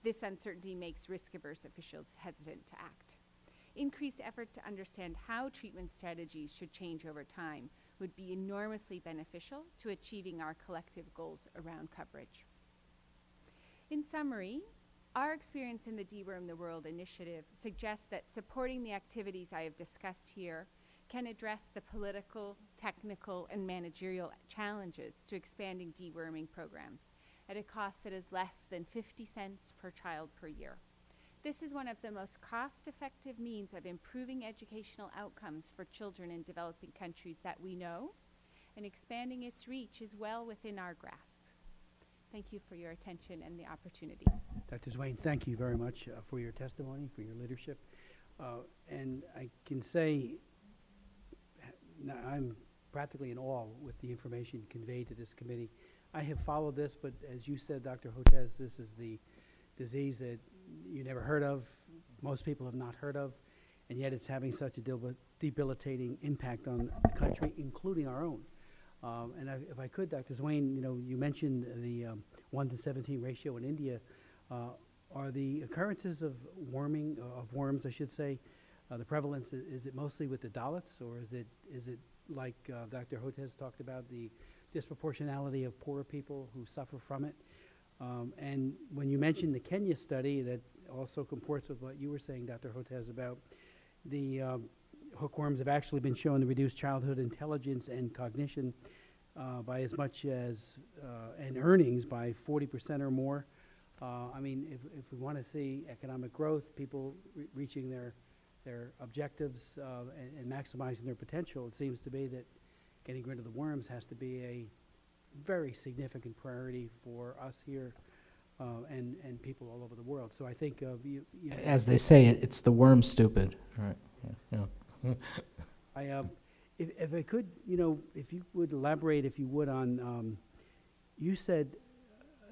This uncertainty makes risk-averse officials hesitant to act. Increased effort to understand how treatment strategies should change over time would be enormously beneficial to achieving our collective goals around coverage. In summary, our experience in the Deworm the World initiative suggests that supporting the activities I have discussed here can address the political, technical, and managerial challenges to expanding deworming programs at a cost that is less than 50 cents per child per year. This is one of the most cost-effective means of improving educational outcomes for children in developing countries that we know, and expanding its reach is well within our grasp. Thank you for your attention and the opportunity. Dr. Swain, thank you very much for your testimony, for your leadership. And I can say I'm practically in awe with the information conveyed to this committee. I have followed this, but as you said, Dr. Hotez, this is the disease that you never heard of, most people have not heard of, and yet it's having such a debilitating impact on the country, including our own. And if I could, Dr. Swain, you mentioned the 1 to 17 ratio in India. Are the occurrences of worms, I should say, the prevalence, is it mostly with the Dalits, or is it like Dr. Hotez talked about, the disproportionality of poorer people who suffer from it? And when you mentioned the Kenya study, that also comports with what you were saying, Dr. Hotez, about the hookworms have actually been shown to reduce childhood intelligence and cognition by as much as, and earnings by 40% or more. I mean, if we want to see economic growth, people reaching their objectives and maximizing their potential, it seems to be that getting rid of the worms has to be a very significant priority for us here and people all over the world. So I think you know, As they say, it's the worm stupid. Right. Yeah. if I could, you know, if you would elaborate, if you would, on you said,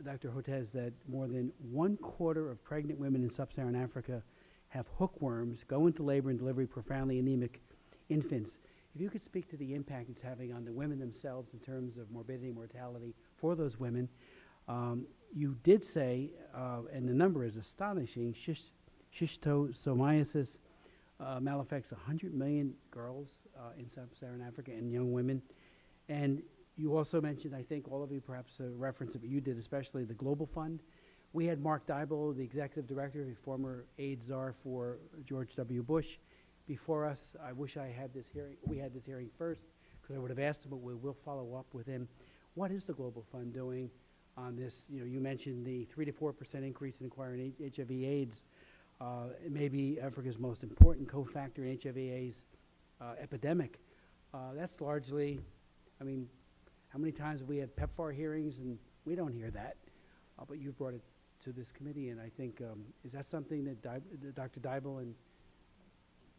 Dr. Hotez, that more than 1/4 of pregnant women in sub-Saharan Africa have hookworms, go into labor and deliver profoundly anemic infants. If you could speak to the impact it's having on the women themselves in terms of morbidity and mortality for those women. You did say, and the number is astonishing, schistosomiasis malaffects 100 million girls in sub-Saharan Africa and young women. And you also mentioned, I think all of you perhaps a reference that you did, especially the Global Fund. We had Mark Dybel, the executive director, the former aide czar for George W. Bush, before us. I wish I had this hearing. We had this hearing first, because I would have asked him, but we will follow up with him. What is the Global Fund doing on this? You know, you mentioned the 3 to 4% increase in acquiring HIV/AIDS. It may be Africa's most important cofactor in HIV/AIDS epidemic. That's largely, I mean, how many times have we had PEPFAR hearings and we don't hear that? But you've brought it to this committee, and I think, is that something that Dr. Dybel and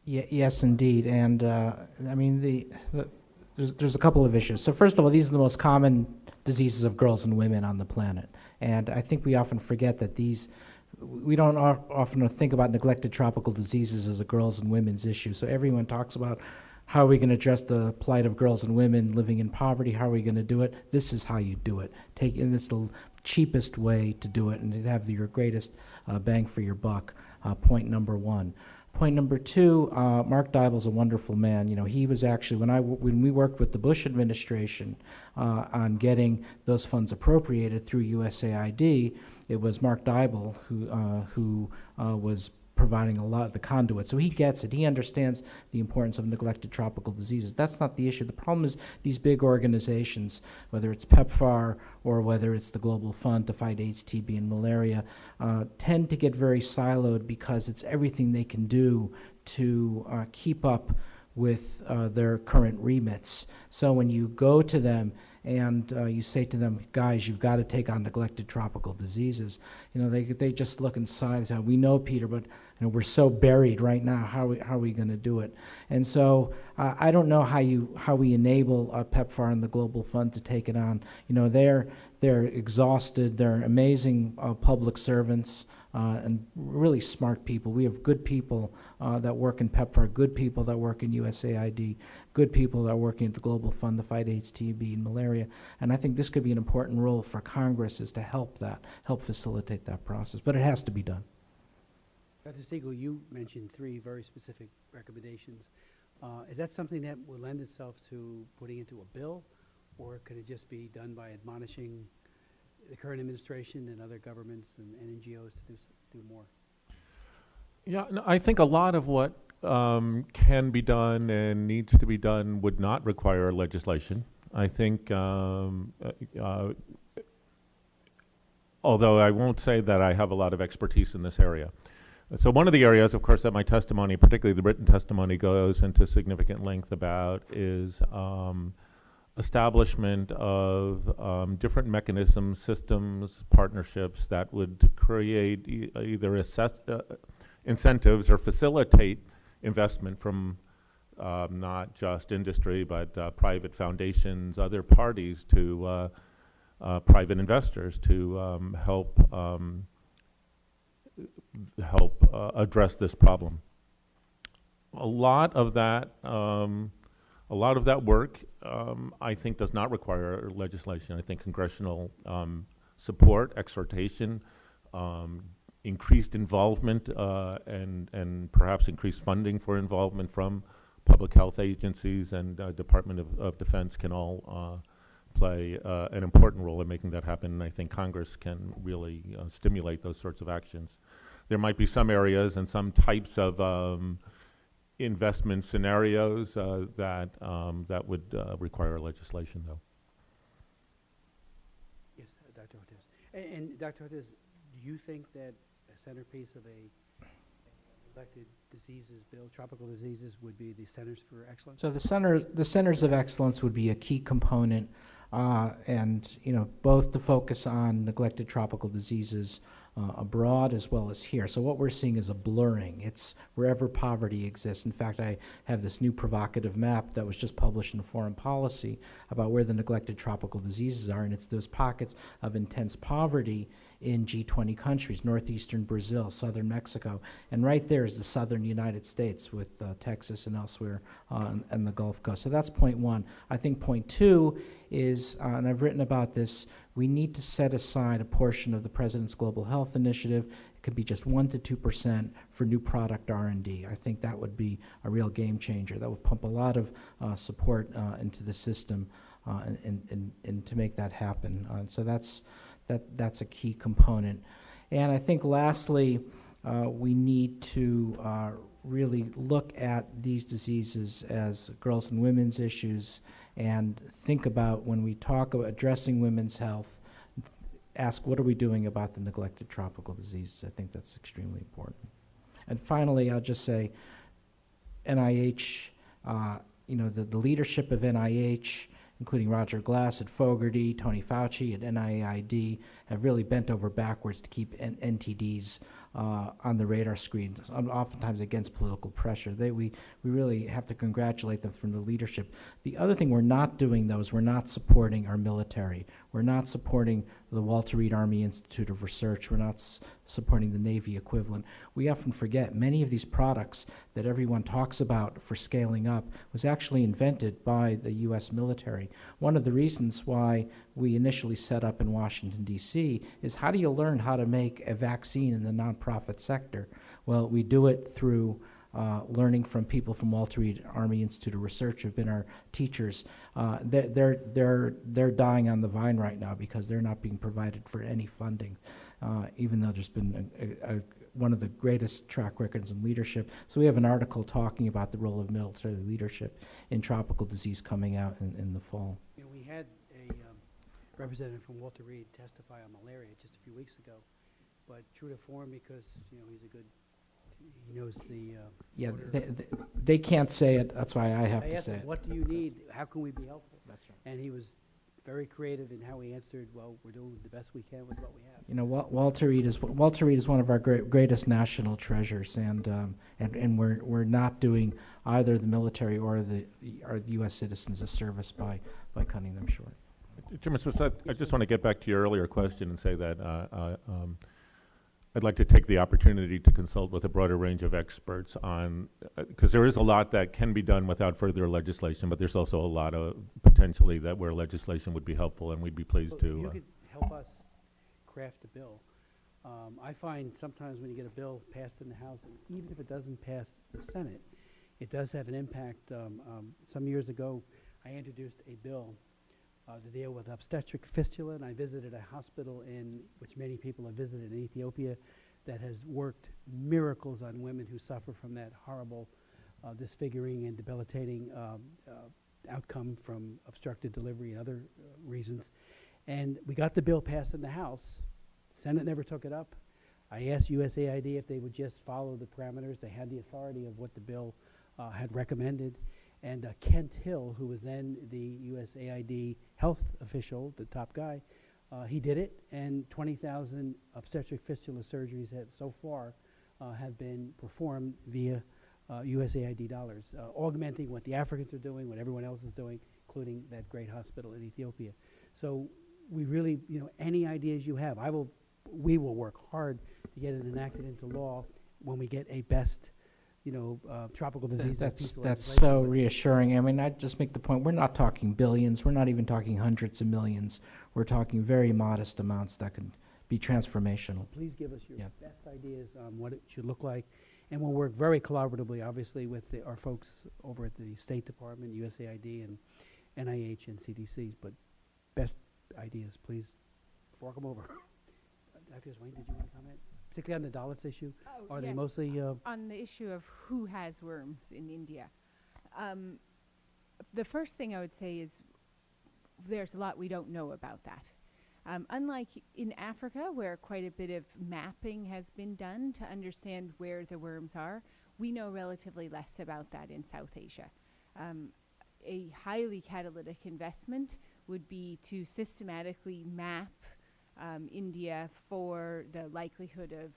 Yes, indeed. And I mean, there's a couple of issues. So first of all, these are the most common diseases of girls and women on the planet. And I think we often forget that we don't often think about neglected tropical diseases as a girls and women's issue. So everyone talks about how are we going to address the plight of girls and women living in poverty? How are we going to do it? This is how you do it. And it's the cheapest way to do it and to have your greatest bang for your buck. Point number one. Point number two, Mark Dybel's a wonderful man. You know, he was actually, when we worked with the Bush administration on getting those funds appropriated through USAID, it was Mark Dybel who was providing a lot of the conduit. So he gets it. He understands the importance of neglected tropical diseases. That's not the issue. The problem is these big organizations, whether it's PEPFAR or whether it's the Global Fund to fight AIDS, TB, and malaria, tend to get very siloed because it's everything they can do to keep up with their current remits. So when you go to them and you say to them, guys, you've got to take on neglected tropical diseases, you know, they just look inside and say, we know, Peter, but you know, we're so buried right now. How are we going to do it? And so I don't know how we enable PEPFAR and the Global Fund to take it on. You know, they're exhausted. They're amazing public servants and really smart people. We have good people that work in PEPFAR, good people that work in USAID, good people that are working at the Global Fund to fight AIDS, TB, and malaria. And I think this could be an important role for Congress is to help facilitate that process. But it has to be done. Dr. Siegel, you mentioned 3 very specific recommendations. Is that something that will lend itself to putting into a bill, or could it just be done by admonishing the current administration and other governments and NGOs to do more? Yeah, no, I think a lot of what can be done and needs to be done would not require legislation. I think, although I won't say that I have a lot of expertise in this area. So one of the areas, of course, that my testimony, particularly the written testimony, goes into significant length about is establishment of different mechanisms, systems, partnerships that would create either incentives or facilitate investment from not just industry, but private foundations, other parties, to private investors to help address this problem. A lot of that work, I think, does not require legislation. I think congressional support, exhortation, increased involvement, and perhaps increased funding for involvement from public health agencies and Department of Defense can all play an important role in making that happen. And I think Congress can really stimulate those sorts of actions. There might be some areas and some types of investment scenarios that would require legislation, though. Yes, Dr. Ortiz. And Dr. Ortiz, do you think that a centerpiece of a neglected diseases bill, tropical diseases, would be the Centers for Excellence? So the centers of excellence would be a key component, and both to focus on neglected tropical diseases abroad as well as here. So what we're seeing is a blurring. It's wherever poverty exists. In fact, I have this new provocative map that was just published in Foreign Policy about where the neglected tropical diseases are, and it's those pockets of intense poverty in G20 countries, northeastern Brazil, southern Mexico, and right there is the southern United States with Texas and elsewhere and the Gulf Coast. So that's point one. I think point two is, and I've written about this, we need to set aside a portion of the President's Global Health Initiative. It could be just 1 to 2% for new product R&D. I think that would be a real game changer. That would pump a lot of support into the system and to make that happen. So that's a key component. And I think lastly, we need to really look at these diseases as girls and women's issues and think about, when we talk about addressing women's health, ask what are we doing about the neglected tropical diseases. I think that's extremely important. And finally, I'll just say NIH, the leadership of NIH, including Roger Glass at Fogarty, Tony Fauci at NIAID, have really bent over backwards to keep NTDs on the radar screen, oftentimes against political pressure. We really have to congratulate them for the leadership. The other thing we're not doing, though, is we're not supporting our military. We're not supporting the Walter Reed Army Institute of Research. We're not supporting the Navy equivalent. We often forget many of these products that everyone talks about for scaling up was actually invented by the U.S. military. One of the reasons why we initially set up in Washington, D.C. is how do you learn how to make a vaccine in the nonprofit sector? Well, we do it through learning from people from Walter Reed Army Institute of Research who've been our teachers. They're dying on the vine right now because they're not being provided for any funding, even though there's been one of the greatest track records in leadership. So we have an article talking about the role of military leadership in tropical disease coming out in the fall. We had a representative from Walter Reed testify on malaria just a few weeks ago, but true to form, because he's a good, he knows the Yeah, order. they can't say it. That's why I have I to asked say him, it. what do you need? How can we be helpful? That's right. And he was very creative in how he answered, well, we're doing the best we can with what we have. Walter Reed is one of our greatest national treasures, and we're not doing either the military or the U.S. citizens a service by cutting them short. Chairman Smith, I just want to get back to your earlier question and say that I'd like to take the opportunity to consult with a broader range of experts on, because there is a lot that can be done without further legislation, but there's also a lot of potentially that where legislation would be helpful, and we'd be pleased Well, to. you could help us craft a bill. I find sometimes when you get a bill passed in the House, and even if it doesn't pass the Senate, it does have an impact. Some years ago, I introduced a bill to deal with obstetric fistula, and I visited a hospital which many people have visited in Ethiopia, that has worked miracles on women who suffer from that horrible disfiguring and debilitating outcome from obstructed delivery and other reasons. And we got the bill passed in the House. Senate never took it up. I asked USAID if they would just follow the parameters. They had the authority of what the bill had recommended. And Kent Hill, who was then the USAID health official, the top guy, he did it, and 20,000 obstetric fistula surgeries so far have been performed via USAID dollars, augmenting what the Africans are doing, what everyone else is doing, including that great hospital in Ethiopia. So we really, any ideas you have, we will work hard to get it enacted into law when we get a best tropical disease. That's so reassuring. I mean, I just make the point, we're not talking billions, we're not even talking hundreds of millions. We're talking very modest amounts that can be transformational. Please give us your best ideas on what it should look like. And we'll work very collaboratively, obviously, with our folks over at the State Department, USAID, and NIH and CDC. But best ideas, please fork them over. Dr. Swain, did you want to comment? particularly on the Dalits issue? Oh, Are they yes. mostly, On the issue of who has worms in India, the first thing I would say is there's a lot we don't know about that. Unlike in Africa, where quite a bit of mapping has been done to understand where the worms are, we know relatively less about that in South Asia. A highly catalytic investment would be to systematically map India for the likelihood of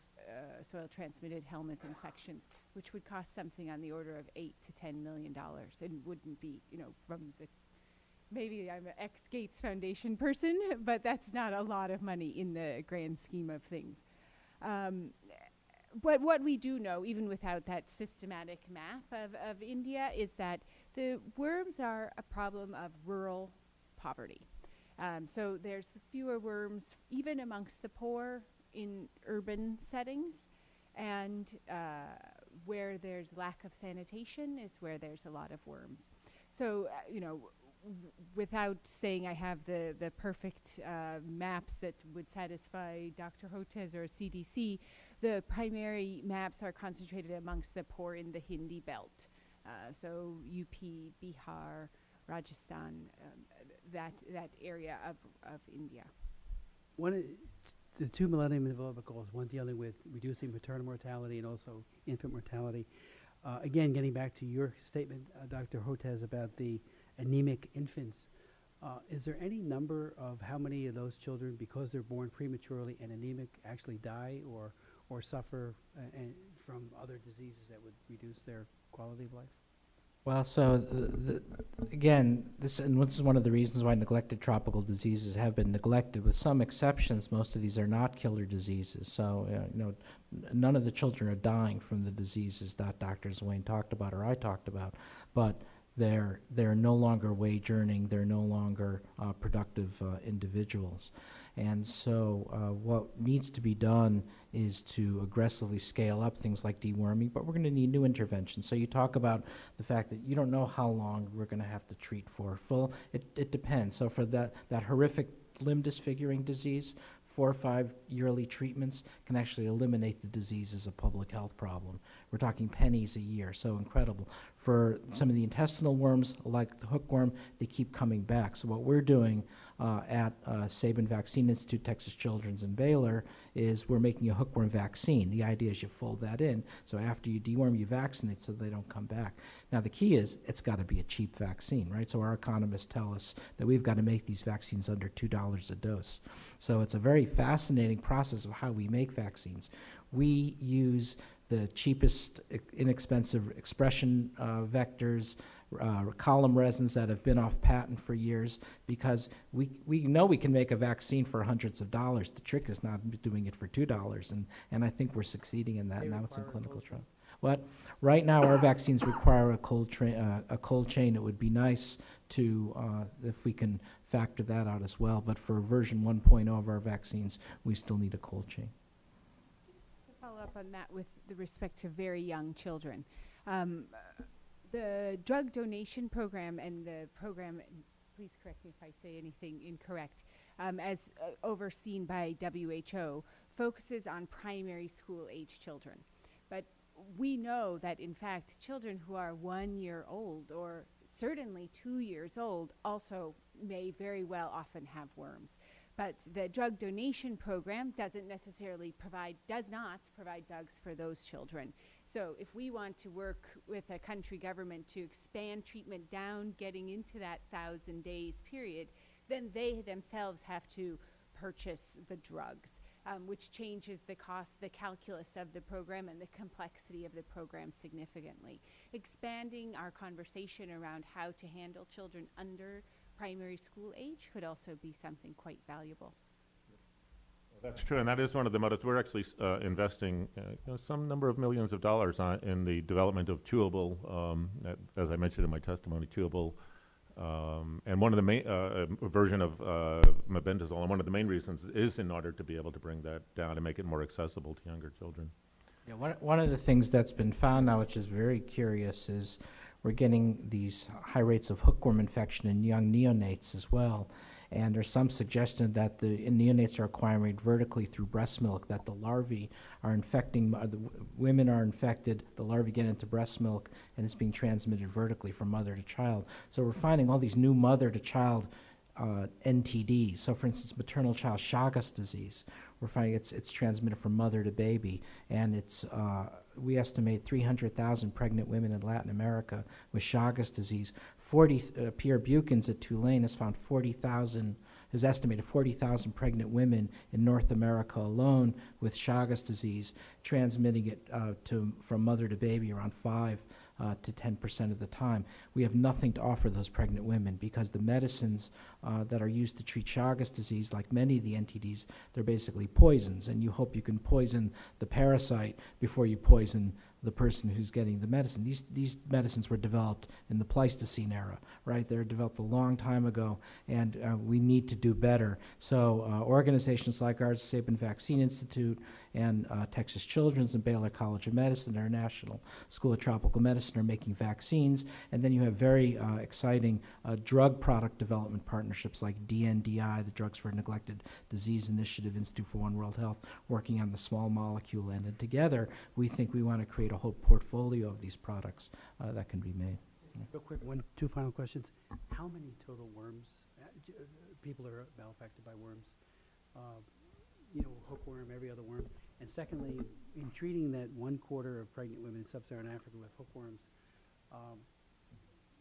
soil-transmitted helminth infections, which would cost something on the order of $8 to $10 million, and wouldn't be, from the. Maybe I'm an ex-Gates Foundation person, but that's not a lot of money in the grand scheme of things. But what we do know, even without that systematic map of India, is that the worms are a problem of rural poverty. So there's fewer worms even amongst the poor in urban settings, and where there's lack of sanitation is where there's a lot of worms. So, without saying I have the perfect maps that would satisfy Dr. Hotez or CDC, the primary maps are concentrated amongst the poor in the Hindi belt. So UP, Bihar, Rajasthan, that area of India. The two Millennium Development Goals, one dealing with reducing maternal mortality and also infant mortality. Again, getting back to your statement, Dr. Hotez, about the anemic infants, is there any number of how many of those children, because they're born prematurely and anemic, actually die or suffer from other diseases that would reduce their quality of life? Well, so again, this is one of the reasons why neglected tropical diseases have been neglected. With some exceptions, most of these are not killer diseases. So, none of the children are dying from the diseases that Dr. Zwane talked about or I talked about, but they're no longer wage earning. They're no longer productive individuals. And so what needs to be done is to aggressively scale up things like deworming, but we're going to need new interventions. So you talk about the fact that you don't know how long we're going to have to treat for. Well, it depends. So for that horrific limb disfiguring disease, 4 or 5 yearly treatments can actually eliminate the disease as a public health problem. We're talking pennies a year, so incredible. For some of the intestinal worms, like the hookworm, they keep coming back. So what we're doing at Sabin Vaccine Institute, Texas Children's, and Baylor is we're making a hookworm vaccine. The idea is you fold that in, so after you deworm, you vaccinate so they don't come back. Now the key is it's got to be a cheap vaccine, right? So our economists tell us that we've got to make these vaccines under $2 a dose. So it's a very fascinating process of how we make vaccines. We use the cheapest, inexpensive expression vectors, column resins that have been off patent for years, because we know we can make a vaccine for hundreds of dollars. The trick is not doing it for $2, and I think we're succeeding in that. Now it's in clinical trial. What? Right now our vaccines require a cold chain. It would be nice to, if we can factor that out as well, but for version 1.0 of our vaccines, we still need a cold chain. Follow up on that with the respect to very young children. The drug donation program and the program, please correct me if I say anything incorrect, as overseen by WHO, focuses on primary school age children. But we know that in fact children who are 1 year old or certainly 2 years old also may very well often have worms. But the drug donation program does not provide drugs for those children. So if we want to work with a country government to expand treatment down, getting into that 1,000 days period, then they themselves have to purchase the drugs, which changes the cost, the calculus of the program and the complexity of the program significantly. Expanding our conversation around how to handle children under primary school age could also be something quite valuable. That's true, and that is one of the motives. We're actually investing some number of millions of dollars in the development of chewable, as I mentioned in my testimony, chewable, and one of the main version of mebendazole, and one of the main reasons is in order to be able to bring that down and make it more accessible to younger children. Yeah, one of the things that's been found now, which is very curious, is we're getting these high rates of hookworm infection in young neonates as well. And there's some suggestion that the neonates are acquiring it vertically through breast milk, that the larvae are infecting, women are infected, the larvae get into breast milk, and it's being transmitted vertically from mother to child. So we're finding all these new mother-to-child NTDs. So, for instance, maternal child Chagas disease. We're finding it's transmitted from mother to baby, and it's we estimate 300,000 pregnant women in Latin America with Chagas disease. Pierre Buchan's at Tulane has found 40,000. Has estimated 40,000 pregnant women in North America alone with Chagas disease, transmitting it from mother to baby around 5 to 10% of the time. We have nothing to offer those pregnant women because the medicines that are used to treat Chagas disease, like many of the NTDs, they're basically poisons, and you hope you can poison the parasite before you poison the person who's getting the medicine. These medicines were developed in the Pleistocene era, right? They were developed a long time ago, and we need to do better. So organizations like ours, Sabin Vaccine Institute, and Texas Children's and Baylor College of Medicine, our National School of Tropical Medicine, are making vaccines. And then you have very exciting drug product development partnerships like DNDI, the Drugs for Neglected Disease Initiative, Institute for One World Health, working on the small molecule end. And together, we think we want to create a whole portfolio of these products that can be made. Real quick, two final questions. How many total worms, people are affected by worms? Hookworm, every other worm. And secondly, in treating that 1/4 of pregnant women in sub-Saharan Africa with hookworms,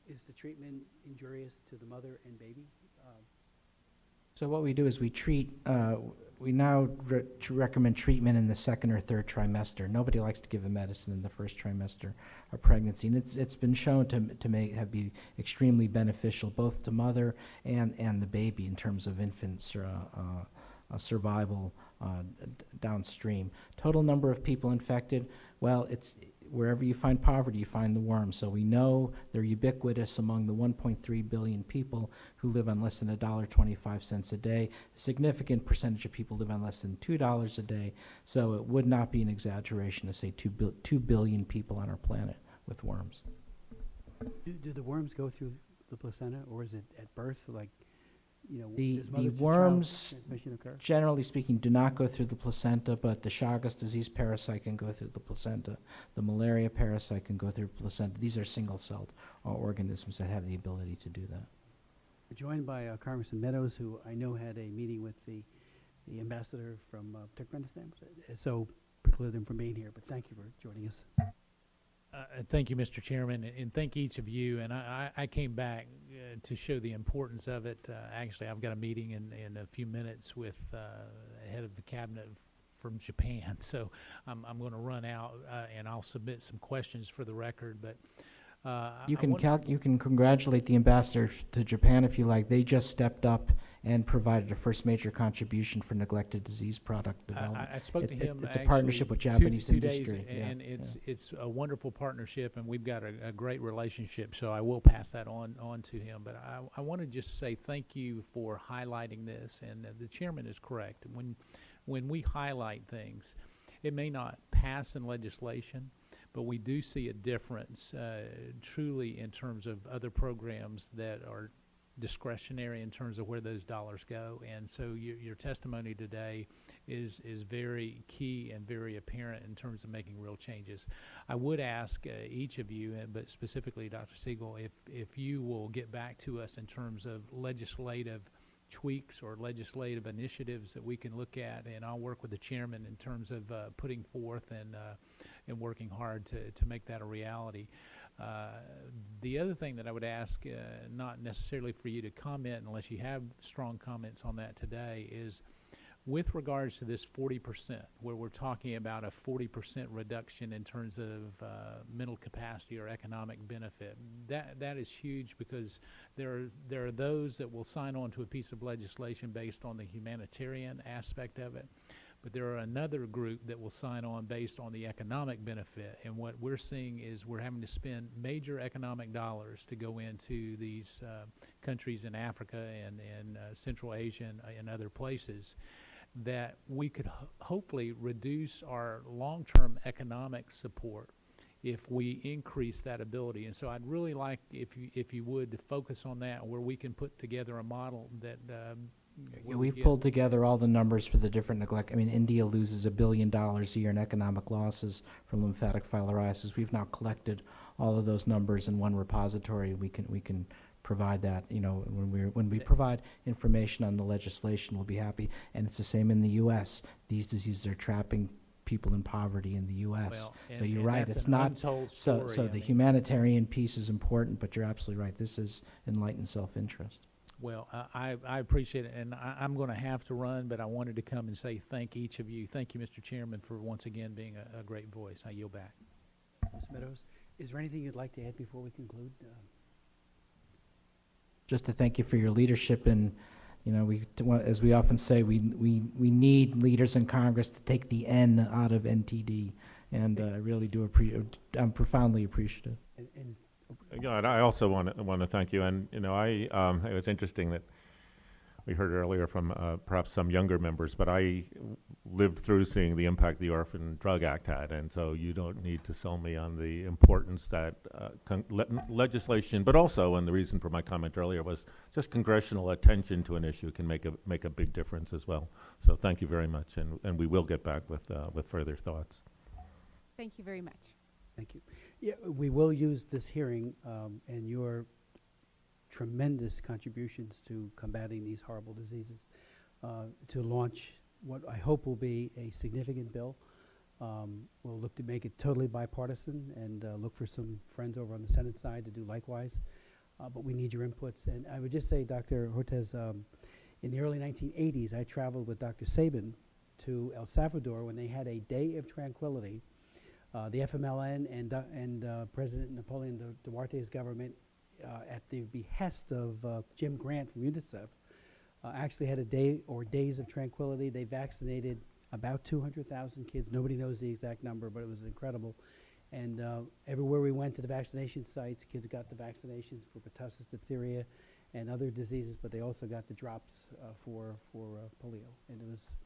is the treatment injurious to the mother and baby? So what we do is we treat, we now recommend treatment in the second or third trimester. Nobody likes to give a medicine in the first trimester of pregnancy, and it's been shown to be extremely beneficial both to mother and the baby in terms of infants' survival downstream. Total number of people infected, well, it's wherever you find poverty, you find the worms. So we know they're ubiquitous among the 1.3 billion people who live on less than $1.25 a day. A significant percentage of people live on less than $2 a day. So it would not be an exaggeration to say 2 billion people on our planet with worms. Do the worms go through the placenta, or is it at birth, like, The does mother-to-child worms, transmission occur? generally speaking, do not go through the placenta, but the Chagas disease parasite can go through the placenta. The malaria parasite can go through the placenta. These are single-celled organisms that have the ability to do that. We're joined by Congressman Meadows, who I know had a meeting with the ambassador from Turkmenistan, so preclude him from being here, but thank you for joining us. Thank you, Mr. Chairman, and thank each of you. And I came back to show the importance of it. Actually, I've got a meeting in a few minutes with head of the cabinet from Japan, so I'm going to run out and I'll submit some questions for the record. But You can congratulate the ambassador to Japan if you like. They just stepped up and provided a first major contribution for neglected disease product development. I spoke to him. It's a partnership with Japanese two industry. days, and it's a wonderful partnership, and we've got a great relationship. So I will pass that on to him. But I want to just say thank you for highlighting this. And the chairman is correct. When we highlight things, it may not pass in legislation, but we do see a difference truly in terms of other programs that are discretionary in terms of where those dollars go. And so your testimony today is very key and very apparent in terms of making real changes. I would ask each of you, but specifically Dr. Siegel, if you will get back to us in terms of legislative tweaks or legislative initiatives that we can look at, and I'll work with the chairman in terms of putting forth and working hard to make that a reality. The other thing that I would ask, not necessarily for you to comment unless you have strong comments on that today, is with regards to this 40%, where we're talking about a 40% reduction in terms of mental capacity or economic benefit. That is huge, because there are those that will sign on to a piece of legislation based on the humanitarian aspect of it. But there are another group that will sign on based on the economic benefit. And what we're seeing is we're having to spend major economic dollars to go into these countries in Africa and Central Asia and other places, that we could hopefully reduce our long-term economic support if we increase that ability. And so I'd really like, if you would, to focus on that, where we can put together a model that Yeah, where we we've get- pulled together all the numbers for the different neglect. I mean, India loses $1 billion a year in economic losses from lymphatic filariasis. We've now collected all of those numbers in one repository. We can provide that. You know, when we provide information on the legislation, we'll be happy. And it's the same in the U.S. These diseases are trapping people in poverty in the U.S. Well, So you're and right. that's It's an not untold so. story. So I the mean, humanitarian piece is important, but you're absolutely right. This is enlightened self-interest. Well, I appreciate it, and I'm going to have to run, but I wanted to come and say thank each of you. Thank you, Mr. Chairman, for once again being a great voice. I yield back. Ms. Meadows, is there anything you'd like to add before we conclude? Just to thank you for your leadership, and you know, as we often say, we need leaders in Congress to take the N out of NTD, and I really do appreciate. I'm profoundly appreciative. And Yeah, and I also want to thank you. And you know, it was interesting that we heard earlier from perhaps some younger members, but I lived through seeing the impact the Orphan Drug Act had, and so you don't need to sell me on the importance that legislation, but also, and the reason for my comment earlier was just congressional attention to an issue can make a big difference as well. So thank you very much, and we will get back with further thoughts. Thank you very much. thank you. Yeah, we will use this hearing and your tremendous contributions to combating these horrible diseases to launch what I hope will be a significant bill. We'll look to make it totally bipartisan and look for some friends over on the Senate side to do likewise. But we need your inputs. And I would just say, Dr. Hortez, in the early 1980s, I traveled with Dr. Sabin to El Salvador when they had a day of tranquility. The FMLN and President Napoleon Duarte's government, at the behest of Jim Grant from UNICEF, actually had a day or days of tranquility. They vaccinated about 200,000 kids. Nobody knows the exact number, but it was incredible. And everywhere we went to the vaccination sites, kids got the vaccinations for pertussis, diphtheria, and other diseases, but they also got the drops for polio. And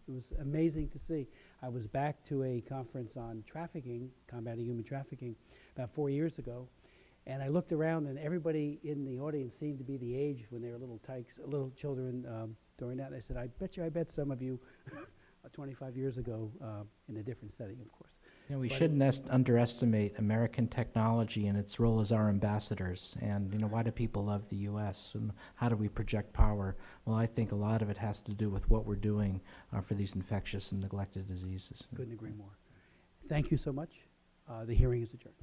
it was amazing to see. I was back to a conference on trafficking, combating human trafficking, about 4 years ago, and I looked around, and everybody in the audience seemed to be the age when they were little tykes, little children during that. And I said, I bet some of you 25 years ago in a different setting, of course. You know, we But shouldn't underestimate American technology and its role as our ambassadors. And, you know, why do people love the U.S. and how do we project power? Well, I think a lot of it has to do with what we're doing for these infectious and neglected diseases. Couldn't agree more. Thank you so much. The hearing is adjourned.